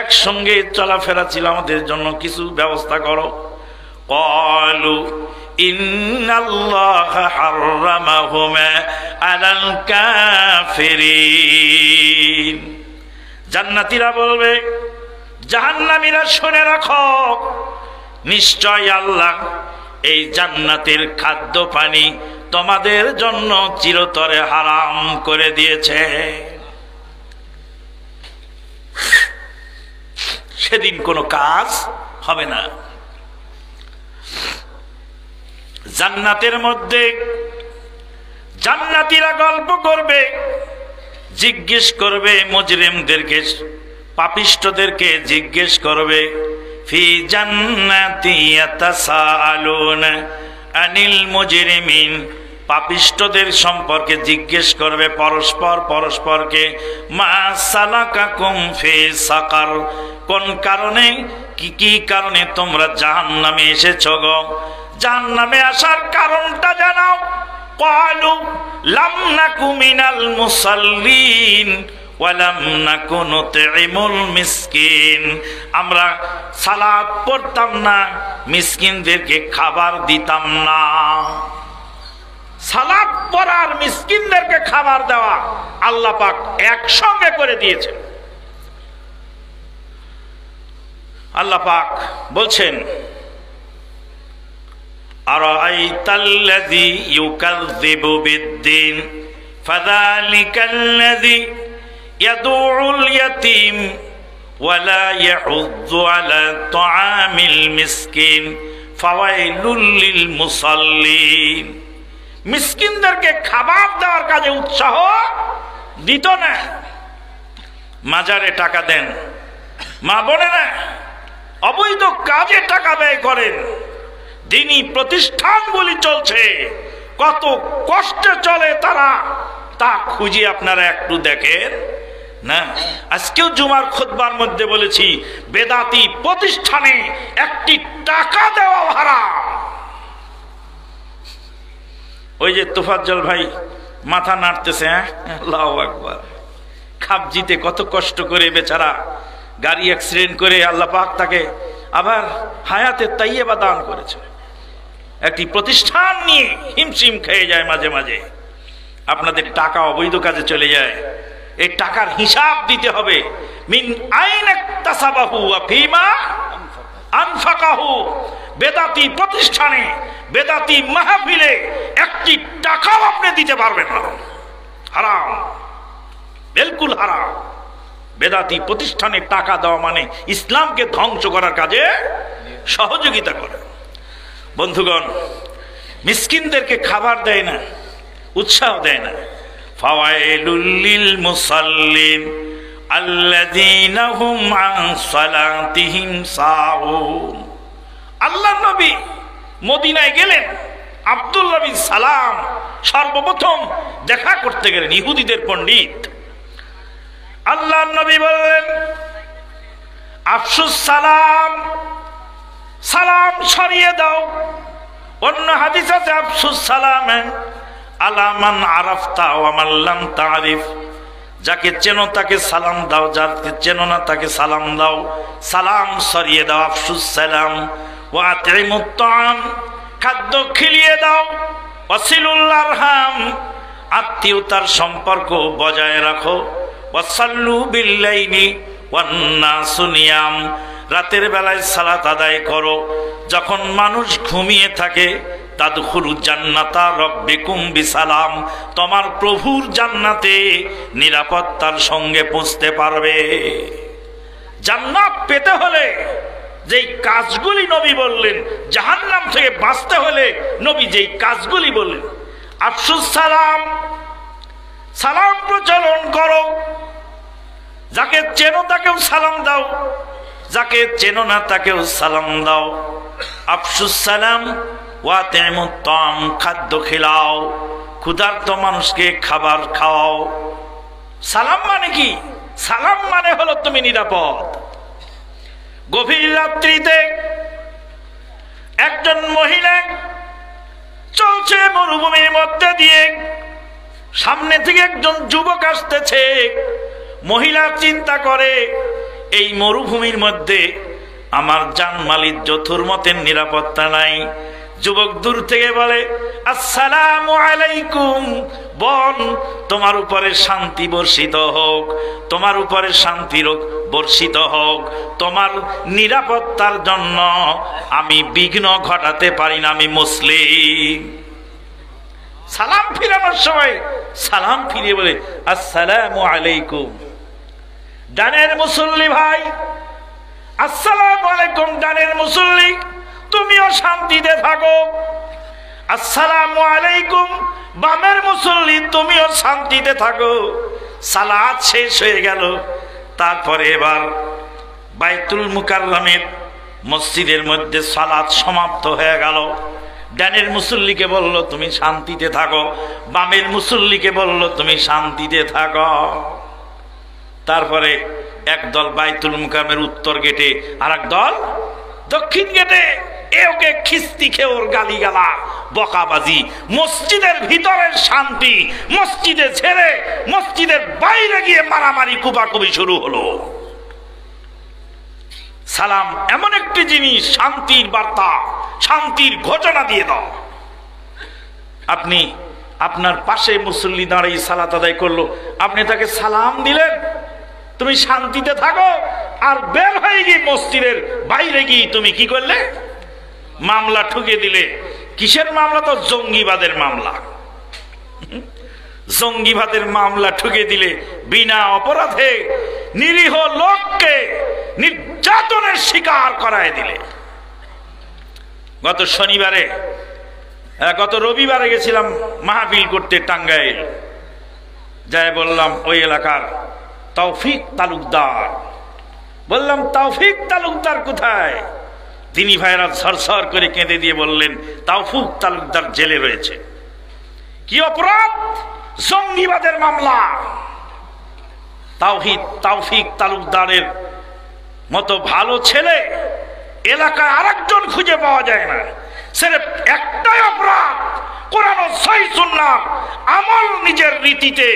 একসঙ্গে চলাফেরা ছিল, আমাদের জন্য কিছু ব্যবস্থা করো। ক্বালু ইন্নাল্লাহা হাররামাহুমা আলাল কাফিরিন। জান্নাতীরা বলবে, জাহান্নামীরা শুনে রাখো, নিশ্চয় আল্লাহ এই জান্নাতের খাদ্য পানি তোমাদের জন্য চিরতরে হারাম করে দিয়েছে। সেদিন কোনো কাজ হবে না। জান্নাতের মধ্যে জান্নাতীরা গল্প করবে, জিজ্ঞেস করবে মুজরিমদেরকে, পাপিষ্ঠদেরকে জিজ্ঞেস করবে, ফি জান্নাতি ইয়াতাসাআলুন আনিল মুজরিমিন। পাপিষ্ঠদের সম্পর্কে জিজ্ঞেস করবে পরস্পরকে, মা সালাকাকুম ফি সাকার, কোন কারণে, কি কারণে তোমরা জাহান্নামে এসেছো গো? জাহান্নামে আসার কারণটা জানাও। ক্বালু লাম নাকু মিনাল মুসাল্লিন ওয়া লাম নাকু নুতঈমুল মিসকিন। আমরা সালাত পড়তাম না, মিসকিনদেরকে খাবার দিতাম না। সালাত পড়ার মিসকিনদেরকে খাবার দেওয়া আল্লাহ পাক একসঙ্গে করে দিয়েছেন। আল্লাহ পাক বলছেন, আরাআইতাল্লাযী ইউকাযযিবু বিদ্দীন ফাযালিকাল্লাযী ইয়াদউল ইয়াতীম ওয়া লা ইয়াহুয্যু আলা তুআমিল মিসকিন ফাওয়াইলুল লিল মুসাল্লিন। মিসকিনদেরকে খাবার দেওয়ার কাজে উৎসাহ দিত না। মাজারে টাকা দেন, মা বোনেরা অবৈধ কাজে টাকা ব্যয় করেন। দিনী প্রতিষ্ঠানগুলি চলছে, কত কষ্টে চলে তারা, তা খুঁজে আপনারা একটু দেখেন না। আজকেও জুমার খুতবার মধ্যে বলেছি, বেদাতি প্রতিষ্ঠানে একটি টাকা দেওয়া হারাম। ওই যে তোফাজ্জল ভাই মাথা নাড়তেছে, আল্লাহু আকবার। খাবজিতে কত কষ্ট করে বেচারা গাড়ি অ্যাক্সিডেন্ট করে আল্লাহ পাক তাকে আবার হায়াতে তাইয়্যিবা দান করেছে। একটি প্রতিষ্ঠান নিয়ে হিমশিম খেয়ে যায় মাঝে মাঝে। আপনাদের টাকা অবৈধ কাজে চলে যায়, এই টাকার হিসাব দিতে হবে। মিন আইন ইকতাসাবাহু ওয়া ফিমা আনফাকাহু। বেদাতি প্রতিষ্ঠানে, বেদাতি মাহফিলে একটি টাকাও আপনি দিতে পারবেন না, হারাম, বিলকুল হারাম। বেদাতি প্রতিষ্ঠানে টাকা দেওয়া মানে ইসলামকে ধ্বংস করার কাজে সহযোগিতা করে। বন্ধুগণ, মিসকিনদেরকে খাবার দেয় না, উৎসাহ দেয় না। ফাওয়াইলুল লিল মুসাল্লিন আল্লাযীনা হুম আন সালাতিহিম সাহুন। আল্লাহর নবী মদিনায় গেলেন, আব্দুল্লাহ বিন সালাম সর্বপ্রথম দেখা করতে গেলেন, ইহুদিদের পণ্ডিত। আল্লাহর নবী বললেন, আফসুস সালাম, সালাম ছড়িয়ে দাও। অন্য হাদিস আছে আফসুস সালাম আলা মান আরাফতা ওয়া মান লাম তারিফ। যাকে চেনো তাকে সালাম দাও, যাকে চেনো না তাকে সালাম দাও। সালাম ছড়িয়ে দাও, আফসুস সালাম। ওয়া আতইমুত তাআম, খাদ্য খিলিয়ে দাও। ওয়াসিলুল আরহাম, আত্মীয়তার সম্পর্ক বজায় রাখো। ওয়াসাল্লু বিল্লাইলি ওয়ান নাসু নিয়াম, রাতের বেলায় সালাত আদায় করো যখন মানুষ ঘুমিয়ে থাকে। তাদখুলু জান্নাতা রাব্বিকুম বিসালাম, তোমার প্রভুর জান্নাতে নিরাপত্তার সঙ্গে পৌঁছতে পারবে। জান্নাত পেতে হলে যেই কাজগুলি নবী বললেন, জাহান্নাম থেকে বাঁচতে হলে নবী যেই কাজগুলি বললেন, আফসুস সালাম, সালাম প্রচলন করো। যাকে চেনো তাকেও সালাম দাও, যাকে চেনো না তাকেও সালাম দাও। আফসুস সালাম ওয়া আতইমুত তাআম, খাদ্য খিলাও, ক্ষুধার্ত মানুষকে খাবার খাওয়াও। সালাম মানে কি? সালাম মানে হলো তুমি নিরাপদ। গভীর রাত্রিতে একজন মহিলা চলছে মরুভূমির মধ্যে দিয়ে, সামনে থেকে একজন যুবক আসতেছে। মহিলা চিন্তা করে, এই মরুভূমির মধ্যে আমার জানমালির যথুর মতের নিরাপত্তা নাই। যুবক দূর থেকে বলে, আসসালামু আলাইকুম, বোন তোমার উপরে শান্তি বর্ষিত হোক, তোমার উপরে শান্তি বর্ষিত হোক। তোমার নিরাপত্তার জন্য আমি বিঘ্ন ঘটাতে পারি না, আমি মুসলিম। সালাম ফিরানোর সময় সালাম ফিরিয়ে বলে, আসসালামু আলাইকুম। ডানের মুসল্লি ভাই, আসসালামু আলাইকুম। ডানের মুসল্লি, তুমিও শান্তিতে থাকো। আসসালামু আলাইকুম। বামের মুসল্লি, তুমিও শান্তিতে থাকো। সালাত শেষ হয়ে গেল। তারপরে এবার বাইতুল মুকাররমের মসজিদের মধ্যে সালাত সমাপ্ত হয়ে গেল। ডানের মুসল্লিকে বলল তুমি শান্তিতে থাকো, বামের মুসল্লিকে বলল তুমি শান্তিতে থাকো। তারপরে একদল বাইতুল মুকাররমের উত্তর গেটে, আর এক দল দক্ষিণ গেটে। ওকে খিস্তি খেয়ে ওর গালিগালা, বকাবাজি। মসজিদের ভিতরের শান্তি মসজিদে ছেড়ে মসজিদের বাইরে গিয়ে মারামারি, কুপাকুপি শুরু হলো। সালাম এমন একটি জিনিস, শান্তির বার্তা, শান্তির ঘোষণা দিয়ে দাও। আপনি আপনার পাশে মুসল্লি দাঁড়িয়ে সালাত আদায় করলো, আপনি তাকে সালাম দিলেন, তুমি শান্তিতে থাকো। আর বের হয়ে গিয়ে মসজিদের বাইরে গিয়ে তুমি কি করলে? মামলা ঠুকে দিলে। কিসের মামলা? তো জঙ্গিবাদের মামলা। জঙ্গিবাদের মামলা ঠুকে দিলে, বিনা অপরাধে নিরীহ লোককে নির্যাতনের শিকার করায় দিলে। গত রবিবারে গেছিলাম মাহফিল করতে টাঙ্গাইল। যাই বললাম ওই এলাকার তৌফিক তালুকদার, বললাম তৌফিক তালুকদার কোথায়? তিনি ভাইরা ঝরঝর করে কেঁদে দিয়ে বললেন তৌফিক তালুকদার জেলে রয়েছে। কি অপরাধ? জঙ্গিবাদের মামলা। তৌফিক তালুকদারের মতো ভালো ছেলে এলাকায় আরেকজন খুঁজে পাওয়া যায় না। সির্ফ একটাই অপরাধ, কোরআন ও সহিহ সুন্নাহ আমল নিজের রীতিতে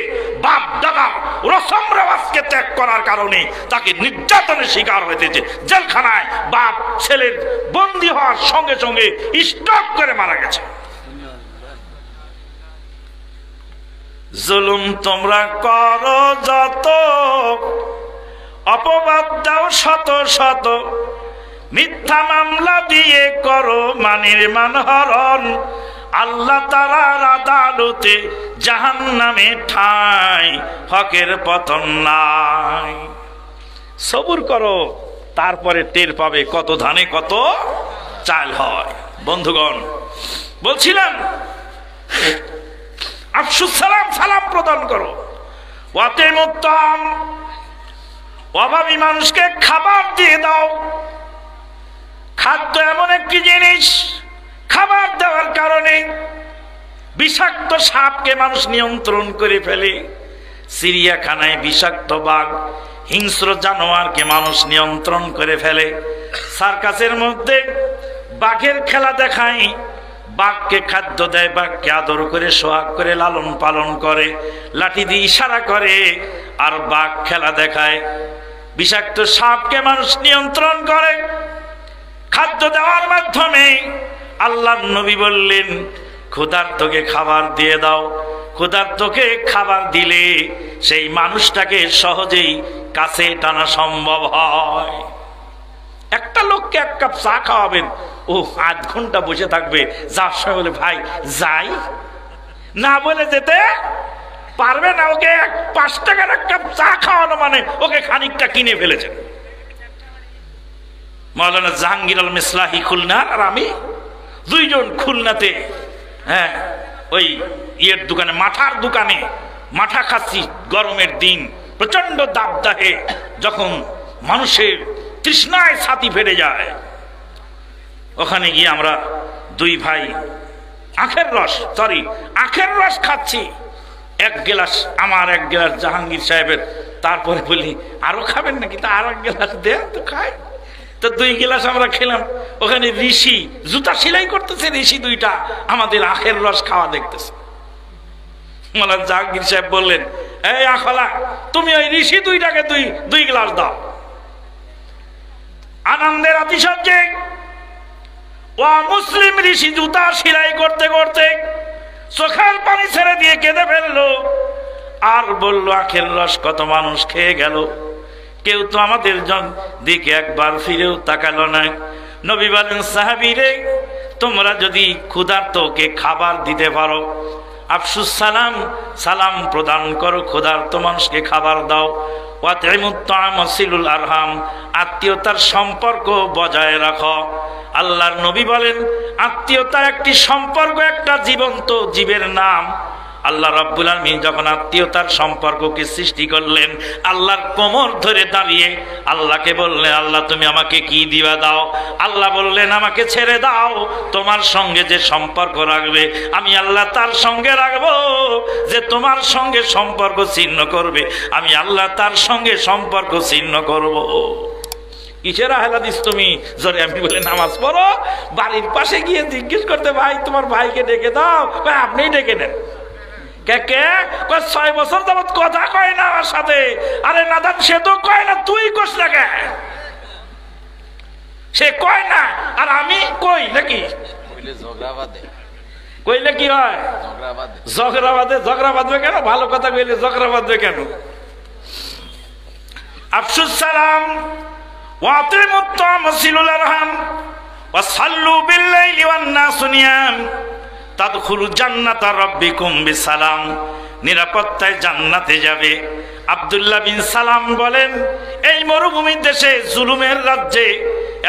বাপ দাদা রসম রেওয়াজকে ত্যাগ করার কারণে তাকে নির্যাতনের শিকার হয়েছে। জেলখানায় বাপ ছেলের বন্দী হওয়ার সঙ্গে সঙ্গে স্ট্রোক করে মারা গেছে। জুলুম তোমরা করো যত, অপবাদ দাও শত শত, মিথ্যা মামলা দিয়ে করো মানের মানহরণ, আল্লাহ তাআলার আদালতে জাহান্নামে ঠাঁই, হকের পতন নাই। সবুর করো, তারপরে টের পাবে কত ধানে কত চাল হয়। বন্ধুগণ, বলছিলাম আফসুস সালাম, সালাম প্রদান করো। ওয়াতিমুত তাআম, অভাবী মানুষকে খাবার দিয়ে দাও। খাদ্য এমন একটি জিনিস, খাবার দেওয়ার কারণে বিষাক্ত সাপকে মানুষ নিয়ন্ত্রণ করে ফেলে। চিড়িয়াখানায় বিষাক্ত বাঘ, হিংস্র জানোয়ারকে মানুষ নিয়ন্ত্রণ করে ফেলে। সার্কাসের মধ্যে বাঘের খেলা দেখায়, বাঘকে খাদ্য দেয়, বাঘকে আদর করে সোহাগ করে লালন পালন করে, লাঠি দিয়ে ইশারা করে, আর বাঘ খেলা দেখায়। বিষাক্ত সাপকে মানুষ নিয়ন্ত্রণ করে খাদ্য দেওয়ার মাধ্যমে। আল্লাহর নবী বললেন, ক্ষুধার্তকে খাবার দিয়ে দাও। ক্ষুধার্তকে খাবার দিলে সেই মানুষটাকে সহজেই কাছে টানা সম্ভব হয়। একটা লোককে এক কাপ চা খাওয়াবেন, ও আধ ঘন্টা বসে থাকবে। যার সময় বলে ভাই যাই, না বলে যেতে পারবে না। ওকে 5 টাকার এক কাপ চা খাওয়ানো মানে ওকে খানিকটা কিনে ফেলেছেন। মাওলানা জাহাঙ্গীর আলম ইসলাহি খুলনা আর আমি দুইজন খুলনাতে, হ্যাঁ, ওই ইয়ের দোকানে, মাঠার দোকানে মাঠা খাচ্ছি। গরমের দিন, প্রচন্ড দাবদাহে, যখন মানুষের তৃষ্ণায় ছাতি ফেটে যায়, ওখানে গিয়ে আমরা দুই ভাই আখের রস খাচ্ছি। 1 গ্লাস আমার, 1 গ্লাস জাহাঙ্গীর সাহেবের। তারপরে বলি আরো খাবেন নাকি? তা আর 1 গ্লাস দেন তো খাই। তো 2 গ্লাস আমরা খেলাম। ওখানে ঋষি জুতা সেলাই করতেছে, ঋষি 2টা আমাদের আখের রস খাওয়া দেখতেছে। মাওলানা জাহাঙ্গীর সাহেব বললেন, এই আখলা, তুমি ওই ঋষি 2টাকে 2 গ্লাস দাও। আনন্দের আতিশয্যে ও মুসলিম ঋষি জুতা সেলাই করতে করতে চোখের পানি ছেড়ে দিয়ে কেঁদে ফেললো, আর বলল, আখের রস কত মানুষ খেয়ে গেল, কেউ তো আমাদের দিকে একবার ফিরেও তাকালো না। নবী বলেন, সাহাবীরে, তোমরা যদি ক্ষুধার্তকে খাবার দিতে পারো, আফসুস সালাম, সালাম প্রদান করো, ক্ষুধার্ত মানুষকে খাবার দাও। ওয়াতিমুত তাআম ওয়াসিলুল আরহাম, আত্মীয়তার সম্পর্ক বজায় রাখো। আল্লাহর নবী বলেন, আত্মীয়তা একটি সম্পর্ক, একটা জীবন্ত জীবের নাম। আল্লাহ রাব্বুল আলামিন যখন আত্মীয়তার সম্পর্ককে সৃষ্টি করলেন, আল্লাহর কোমর ধরে দাঁড়িয়ে আল্লাহকে বললেন, আল্লাহ তুমি আমাকে কি দিবা দাও। আল্লাহ বললেন, আমাকে ছেড়ে দাও, তোমার সঙ্গে যে সম্পর্ক রাখবে আমি আল্লাহ তার সঙ্গে রাখবো, যে তোমার সঙ্গে সম্পর্ক ছিন্ন করবে আমি আল্লাহ তার সঙ্গে সম্পর্ক ছিন্ন করব। কিসের আহলা দিস তুমি? জোরে আমি বলে নামাজ পড়ো। বাড়ির পাশে গিয়ে জিজ্ঞেস করতে, ভাই তোমার ভাইকে ডেকে দাও। আপনিই ডেকে নেন। কে 6 বছর যাবত কথা কয় না আমার সাথে। আরে নাদান, সে তো কয় না, তুই কস না কে? সে কয় না আর আমি কই নাকি? কইলে কি হয়? ঝগড়া বাঁধে। ঝগড়া বাঁধবে কেন? ভালো কথা কইলে ঝগড়া বাঁধবে কেন? আফসুস সালাম, ওয়াতিমুত তাআম ওয়াসিলুল আরহাম, ওয়াসাল্লু বিল-লাইলি ওয়ান-নাসু নিয়াম, তাদখুলু জান্নাতা রাব্বিকুম বিসালাম, নিরাপত্তায় জান্নাতে যাবে। আব্দুল্লাহ বিন সালাম বলেন, এই মরুভূমির দেশে, জুলুমের রাজ্যে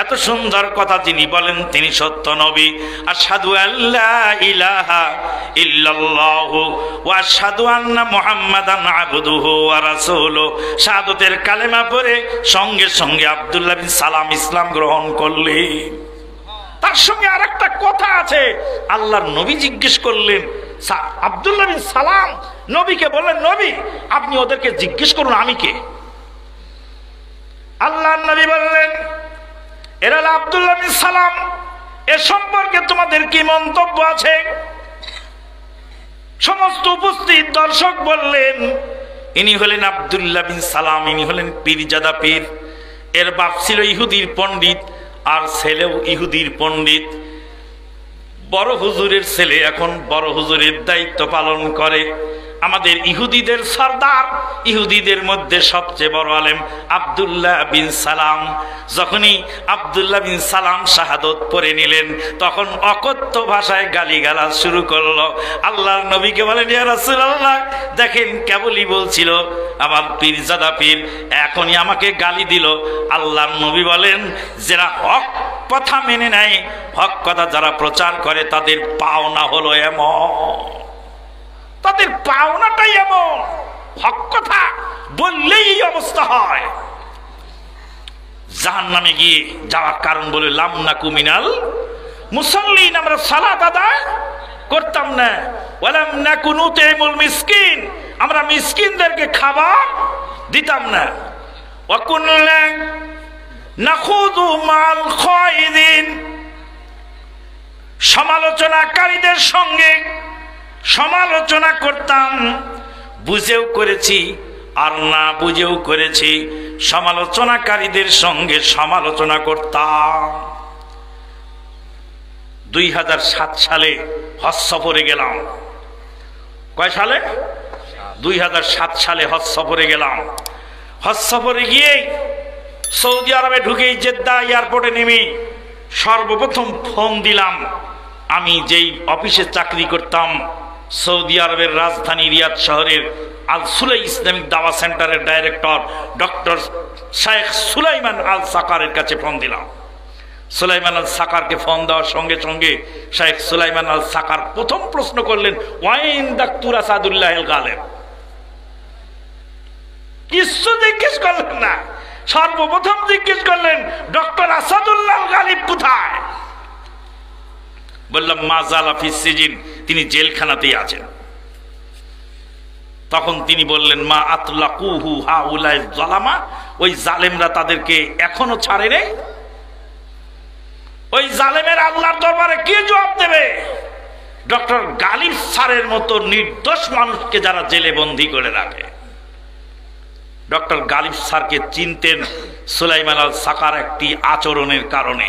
এত সুন্দর কথা যিনি বলেন তিনি সত্য নবী। আশহাদু আল্লা ইলাহা ইল্লাল্লাহু ওয়া আশহাদু আন্না মুহাম্মাদান আবদুহু ওয়া রাসূলুহু, শাহাদাতের কালেমা পড়ে সঙ্গে সঙ্গে আব্দুল্লাহ বিন সালাম ইসলাম গ্রহণ করলেন। তার সঙ্গে আরেকটা কথা আছে। আল্লাহর নবী জিজ্ঞেস করলেন, আব্দুল্লাহ বিন সালাম নবীকে বললেন, নবী আপনি ওদেরকে জিজ্ঞেস করুন আমি কে। আল্লাহর নবী বললেন, এরা আব্দুল্লাহ বিন সালাম, এ সম্পর্কে তোমাদের কি মন্তব্য আছে? সমস্ত উপস্থিত দর্শক বললেন, ইনি হলেন আব্দুল্লাহ বিন সালাম, ইনি হলেন পীরজাদা পীর। এর বাপ ছিল ইহুদির পণ্ডিত, আর ছেলেও ইহুদির পণ্ডিত। বড় হুজুরের ছেলে এখন বড় হুজুরের দায়িত্ব পালন করে। আমাদের ইহুদিদের সরদার, ইহুদিদের মধ্যে সবচেয়ে বড় আলেম আব্দুল্লাহ বিন সালাম। যখনই আব্দুল্লাহ বিন সালাম শাহাদত পড়ে নিলেন, তখন অকথ্য ভাষায় গালিগালাজ শুরু করলো। আল্লাহর নবীকে বলেন, ইয়া রাসূলুল্লাহ, দেখেন কেবলই বলছিল আমার পীরজাদা পীর, এখনই আমাকে গালি দিল। আল্লাহর নবী বলেন, যারা হক কথা মেনে নেয়, হক কথা যারা প্রচার করে, তাদের পাওনা হলো এমন, তাদের পাওনাটাই এমন। হক কথা বললেই এই অবস্থা হয়। জাহান্নামে গিয়ে যাওয়ার কারণ বলে, লাম নাকু মিনাল মুসাল্লিন, আমরা সালাত আদায় করতাম না। ওয়ালাম নাকু নুতিমুল মিসকিন, আমরা মিসকিনদেরকে খাবার দিতাম না। ওয়া কুননা নাখুযু মাল খায়দিন, সমালোচনাকারীদের সঙ্গে সমালোচনা করতাম। বুঝেও করেছি আর না বুঝেও করেছি, সমালোচনাকারীদের সঙ্গে সমালোচনা করতাম। 2007 সালে হজ সফরে গেলাম। কয় সালে? 2007 সালে হজ সফরে গেলাম। হজ সফরে গিয়ে সৌদি আরবে ঢুকেই জেদ্দা এয়ারপোর্টে নেমে সর্বপ্রথম ফোন দিলাম। আমি যেই অফিসে চাকরি করতাম, সৌদি আরবের রাজধানী রিয়াদ শহরের আল সুলাই ইসলামিক দাওয়া সেন্টারের ডাইরেক্টর ডক্টর শেখ সুলাইমান আল সাকারের কাছে ফোন দিলাম। সুলাইমান আল সাকারকে ফোন দেওয়ার সঙ্গে সঙ্গে শেখ সুলাইমান আল সাকার প্রথম প্রশ্ন করলেন, ওয়াইন ডাক্তার আসাদুল্লাহ আল গালেব। কিছু জিজ্ঞেস করলেন না, সর্বপ্রথম জিজ্ঞেস করলেন, ডক্টর আসাদুল্লাহ আল গালিব কোথায়? বললাম, মাজালা ফিস সিজিন, তিনি জেলখানাতেই আছেন। তখন তিনি বললেন, মা আতলাকুহু হাউলাই জালামা, ওই জালেমরা তাদেরকে এখনো ছাড়ে রে। ওই জালেমের আল্লাহর দরবারে কি জবাব দেবে? ডক্টর গালিব স্যারের মতো নির্দোষ মানুষকে যারা জেলে বন্দী করে রাখে। ডক্টর গালিব স্যারকে চিনতেন সুলাইমান আল সাকার একটি আচরণের কারণে।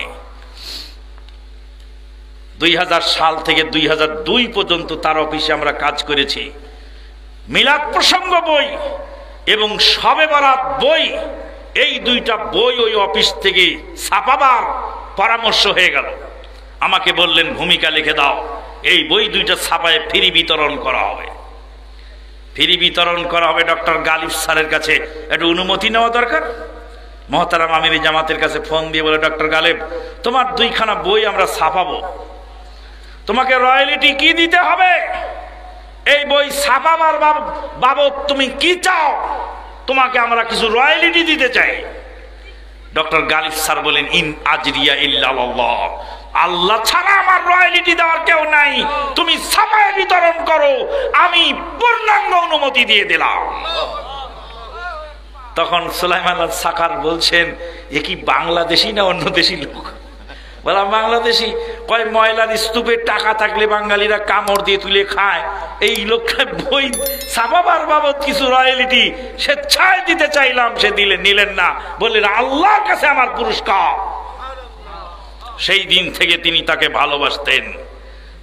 2000 সাল থেকে 2002 পর্যন্ত তার অফিসে আমরা কাজ করেছি। মিলাদ প্রসঙ্গ বই এবং শবে বরাত বই, এই দুইটা বই ওই অফিস থেকে ছাপাবার পরামর্শ হয়ে গেল। আমাকে বললেন, ভূমিকা লিখে দাও, এই বই দুইটা ছাপায় ফ্রি বিতরণ করা হবে। ফ্রি বিতরণ করা হবে। ডক্টর গালিব স্যারের কাছে একটু অনুমতি নেওয়া দরকার। মহতারাম আমির জামাতের কাছে ফোন দিয়ে বলে, ডক্টর গালিব, তোমার 2খানা বই আমরা ছাপাবো, তোমাকে রয়্যালিটি কি দিতে হবে? এই বই ছাপাবার বাবদ তুমি কি চাও? তোমাকে আমরা কিছু রয়্যালিটি দিতে চাই। ডক্টর গালিব স্যার বলেন, ইন আজরিয়া ইল্লাল্লাহ, আল্লাহ ছাড়া আমার রয়্যালিটি দেওয়ার কেউ নাই, তুমি ছাপায় বিতরণ করো, আমি পূর্ণাঙ্গ অনুমতি দিয়ে দিলাম। তখন সুলাইমান আল সাকার বলছেন, এ কি বাংলাদেশি না অন্য দেশি লোক? বললাম, বাংলাদেশি। কয়, ময়লার স্তূপে টাকা থাকলে বাঙালিরা কামড় দিয়ে তুলে খায়, এই লোকটা বই ছাপাবার বাবদ কিছু রয়্যালিটি স্বেচ্ছায় দিতে চাইলাম, সে নিলেন না। বললেন, আল্লাহর কাছে আমার পুরস্কার। সেই দিন থেকে তিনি তাকে ভালোবাসতেন।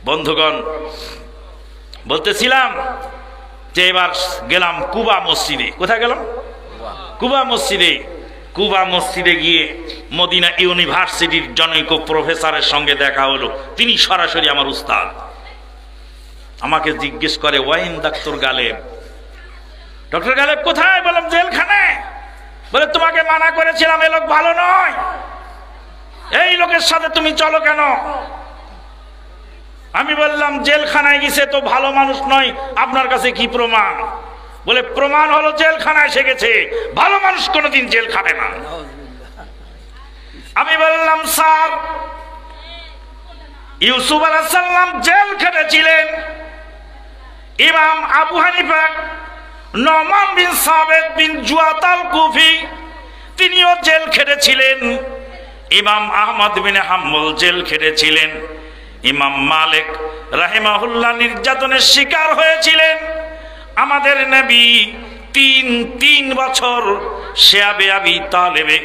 বন্ধুগণ, বলতেছিলাম যে এবার গেলাম কুবা মসজিদে। কোথায় গেলাম? কুবা মসজিদে। কুবা মসজিদে গিয়ে মদিনা ইউনিভার্সিটির জনৈক প্রফেসরের সঙ্গে দেখা হলো। তিনি সরাসরি আমার উস্তাদ। আমাকে জিজ্ঞেস করে, ওয়াইন ডাক্তার গালেব, ডক্টর গালেব কোথায়? বললাম, জেলখানায়। বলে, তোমাকে মানা করেছিলাম, এ লোক ভালো নয়, এই লোকের সাথে তুমি চলো কেন? আমি বললাম, জেলখানায় গেছে তো ভালো মানুষ নয়, আপনার কাছে কি প্রমাণ? বলে, প্রমাণ হলো জেলখানায় এসে গেছে, ভালো মানুষ কোনোদিন জেল খাবে না। আমি বললাম, স্যার, ইউসুফ আলাইহিস সালাম জেল খেটেছিলেন, ইমাম আবু হানিফা, নোমান বিন সাবিত বিন জুয়াতাল কুফি, তিনিও জেল খেটেছিলেন, ইমাম আহমদ বিন হাম্বল জেল খেটেছিলেন, ইমাম মালিক রাহিমাহুল্লাহ নির্যাতনের শিকার হয়েছিলেন। আমাদের নবী তিন বছর শিয়াবে আবি তালেবে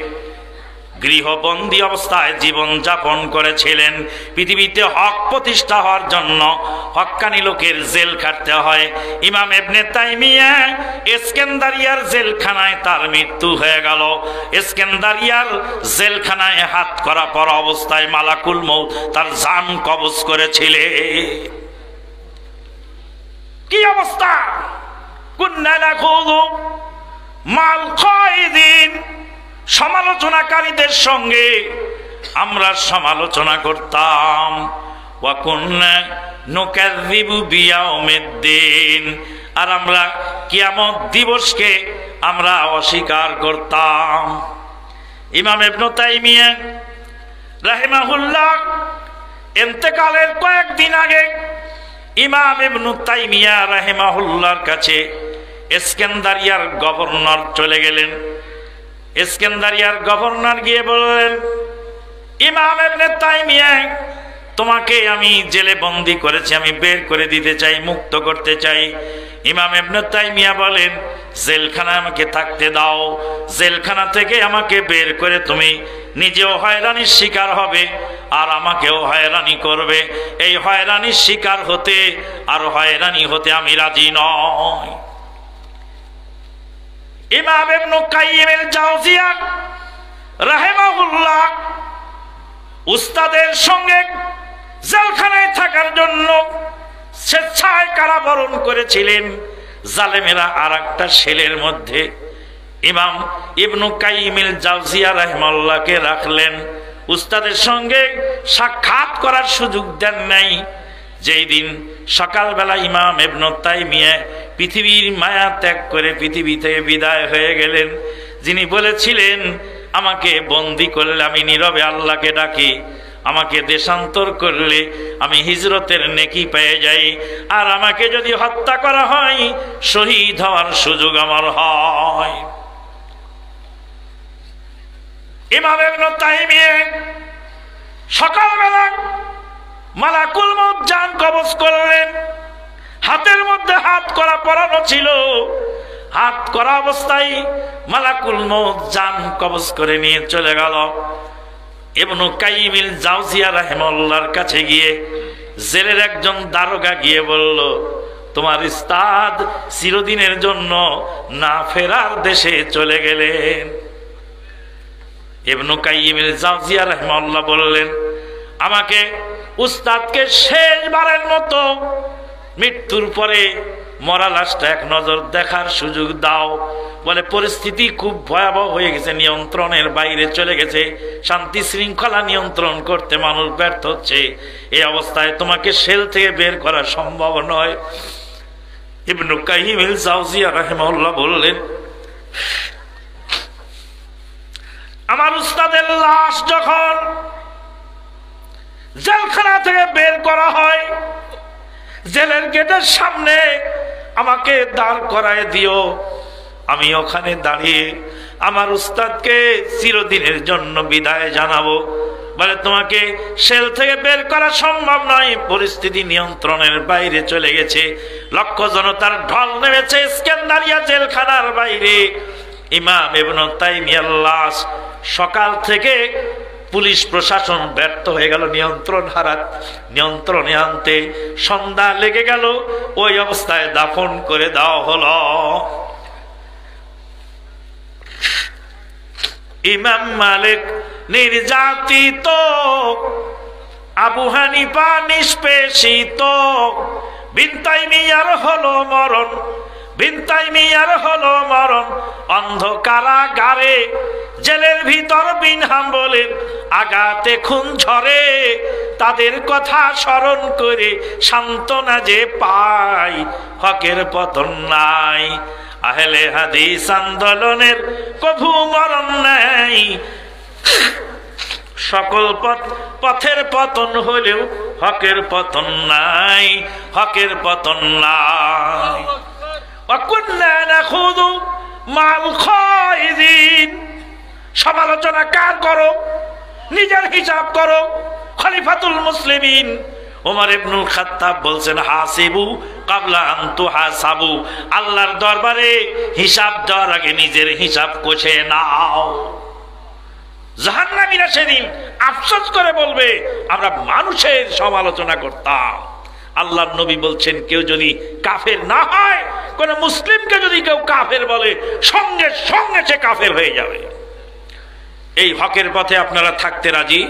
গৃহবন্দী অবস্থায় জীবন যাপন করেছিলেন। পৃথিবীতে হক প্রতিষ্ঠা হওয়ার জন্য হক্কানি লোকের জেল খাটতে হয়। ইমাম ইবনে তাইমিয়া ইস্কান্দারিয়ার জেলখানায় তার মৃত্যু হয়ে গেল। ইস্কান্দারিয়ার জেলখানায় হাত করা পর অবস্থায় মালাকুল মউত তার জান কবজ করেছিলেন। কি অবস্থা! কুন্না নাখুযু মাল কায়দিন, সমালোচনাকারীদের সঙ্গে আমরা সমালোচনা করতাম। ওয়া কুন্না নুকাযযিবু বিয়াউমিদ্দিন, আর আমরা কিয়ামত দিবসকে আমরা অস্বীকার করতাম। ইমাম ইবনে তাইমিয়া রাহিমাহুল্লাহ ইন্তেকালের কয়েকদিন আগে ইমাম ইবনে তাইমিয়া রাহিমাহুল্লাহর কাছে ইস্কান্দারিয়ার গভর্নর চলে গেলেন। ইস্কান্দারিয়ার গভর্নর গিয়ে বললেন, ইমাম ইবনে তাইমিয়া, তোমাকে আমি জেলে বন্দী করেছি, আমি বের করে দিতে চাই, মুক্ত করতে চাই। ইমাম ইবনে তাইমিয়া বলেন, জেলখানায় আমাকে থাকতে দাও, জেলখানা থেকে আমাকে বের করে তুমি নিজেও হয়রানির শিকার হবে আর আমাকেও হয়রানি করবে। এই হয়রানির শিকার হতে আর হয়রানি হতে আমি রাজি নই। ইমাম ইবনে কাইয়িম আল জাওজিয়া রাহিমাহুল্লাহ উস্তাদের সঙ্গে জেলখানায় থাকার জন্য স্বেচ্ছায় কারাবরণ করেছিলেন। জালেমেরা আর একটা সেলের মধ্যে ইমাম ইবনে কাইয়িম আল জাওজিয়া রাহিমাহুল্লাহকে রাখলেন। উস্তাদের সঙ্গে সাক্ষাৎ করার সুযোগ দেন নাই। যেই দিন সকালবেলা ইমাম ইবনে তাইমিয়া পৃথিবীর মায়া ত্যাগ করে পৃথিবী থেকে বিদায় হয়ে গেলেন, যিনি বলেছিলেন আমাকে বন্দী করলে আমি নীরবে আল্লাহকে ডাকি, আমাকে দেশান্তর করলে আমি হিজরতের নেকি পেয়ে যাই, আর আমাকে যদি হত্যা করা হয় শহীদ হওয়ার সুযোগ আমার হয়। ইমাম ইবনে তাইমিয়া সকালবেলা মালাকুল মউত জান কবজ করলেন। হাতের মধ্যে হাত করা পরানো ছিল, হাত করা অবস্থায় মালাকুল মউত জান কবজ করে নিয়ে চলে গেল। ইবনে কাইয়িম আল জাওজিয়া রাহিমাহুল্লাহর কাছে গিয়ে জেলের একজন দারোগা গিয়ে বলল, তোমার উস্তাদ চিরদিনের জন্য না ফেরার দেশে চলে গেলেন। ইবনে কাইয়িম আল জাওজিয়া রাহিমাহুল্লাহ বললেন, আমাকে উস্তাদকে শেষবারের মতো মৃত্যুর পরে মরা লাশটা এক নজর দেখার সুযোগ দাও। বলে পরিস্থিতি খুব ভয়াবহ হয়ে গেছে, নিয়ন্ত্রণের বাইরে চলে গেছে, শান্তি শৃঙ্খলা নিয়ন্ত্রণ করতে মানুষ ব্যর্থ হচ্ছে। এই অবস্থায় তোমাকে সেল থেকে বের করা সম্ভব নয়। ইবনে কাইয়িম আল জাওজিয়া রাহিমাহুল্লাহ বললেন, আমার উস্তাদের লাশ যখন জেলখানা থেকে বের করা হয়, জেলের গেটের সামনে আমাকে দাঁড় করায় দিও, আমি ওখানে দাঁড়িয়ে আমার উস্তাদকে চিরদিনের জন্য বিদায় জানাবো। বলে তোমাকে সেল থেকে বের করা সম্ভব নয়, পরিস্থিতি নিয়ন্ত্রণের বাইরে চলে গেছে, লক্ষ জনতার ঢল নেমেছে ইস্কান্দারিয়া জেলখানার বাইরে। ইমাম ইবনে তাইমিয়ার লাশ সকাল থেকে পুলিশ প্রশাসন ব্যর্থ হয়ে গেল নিয়ন্ত্রণে আনতে। সন্ধ্যা লেগে গেল, ওই অবস্থায় দাফন করে দেওয়া হলো। ইমাম মালিক নির্যাতিত, আবু হানিফা নিষ্পেষিত, ইবনে তাইমিয়ার হলো মরণ, ইবনে তাইমিয়ার হলো মরণ অন্ধকারাগারে, জেলের ভিতর বিন হাম্বলের আঘাতে খুন ঝরে। তাদের কথা স্মরণ করে সান্ত্বনা যে পাই, হকের পতন নাই। আহলে হাদিস আন্দোলনের কভু মরণ নাই, সকল পথের পতন হলেও হকের পতন নাই, হকের পতন নাই। ওয়াকুন্না নাখুযু মাল খায়দিন, সমালোচনা কার করো? নিজের হিসাব করো। খলিফাতুল মুসলিমিন ওমর ইবনুল খাত্তাব বলছেন, হাসিবু কাবলা আন তুহাসাবু, আল্লাহর দরবারে হিসাব দেওয়ার আগে নিজের হিসাব কষে নাও। জাহান্নামীরা সেদিন আফসোস করে বলবে আমরা মানুষের সমালোচনা করতাম। আল্লাহর নবী বলছেন কেউ যদি কাফের না হয়, কোন মুসলিমকে যদি কেউ কাফের বলে, সঙ্গে সঙ্গে সে কাফের হয়ে যাবে। এই হকের পথে আপনারা থাকতে রাজি?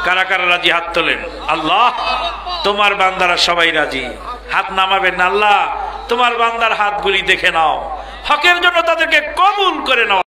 কারা কারা রাজি হাত তোলেন। আল্লাহ, তোমার বান্দারা সবাই রাজি, হাত নামাবেন না। আল্লাহ, তোমার বান্দার হাতগুলি দেখে নাও, হকের জন্য তাদেরকে কবুল করে নাও।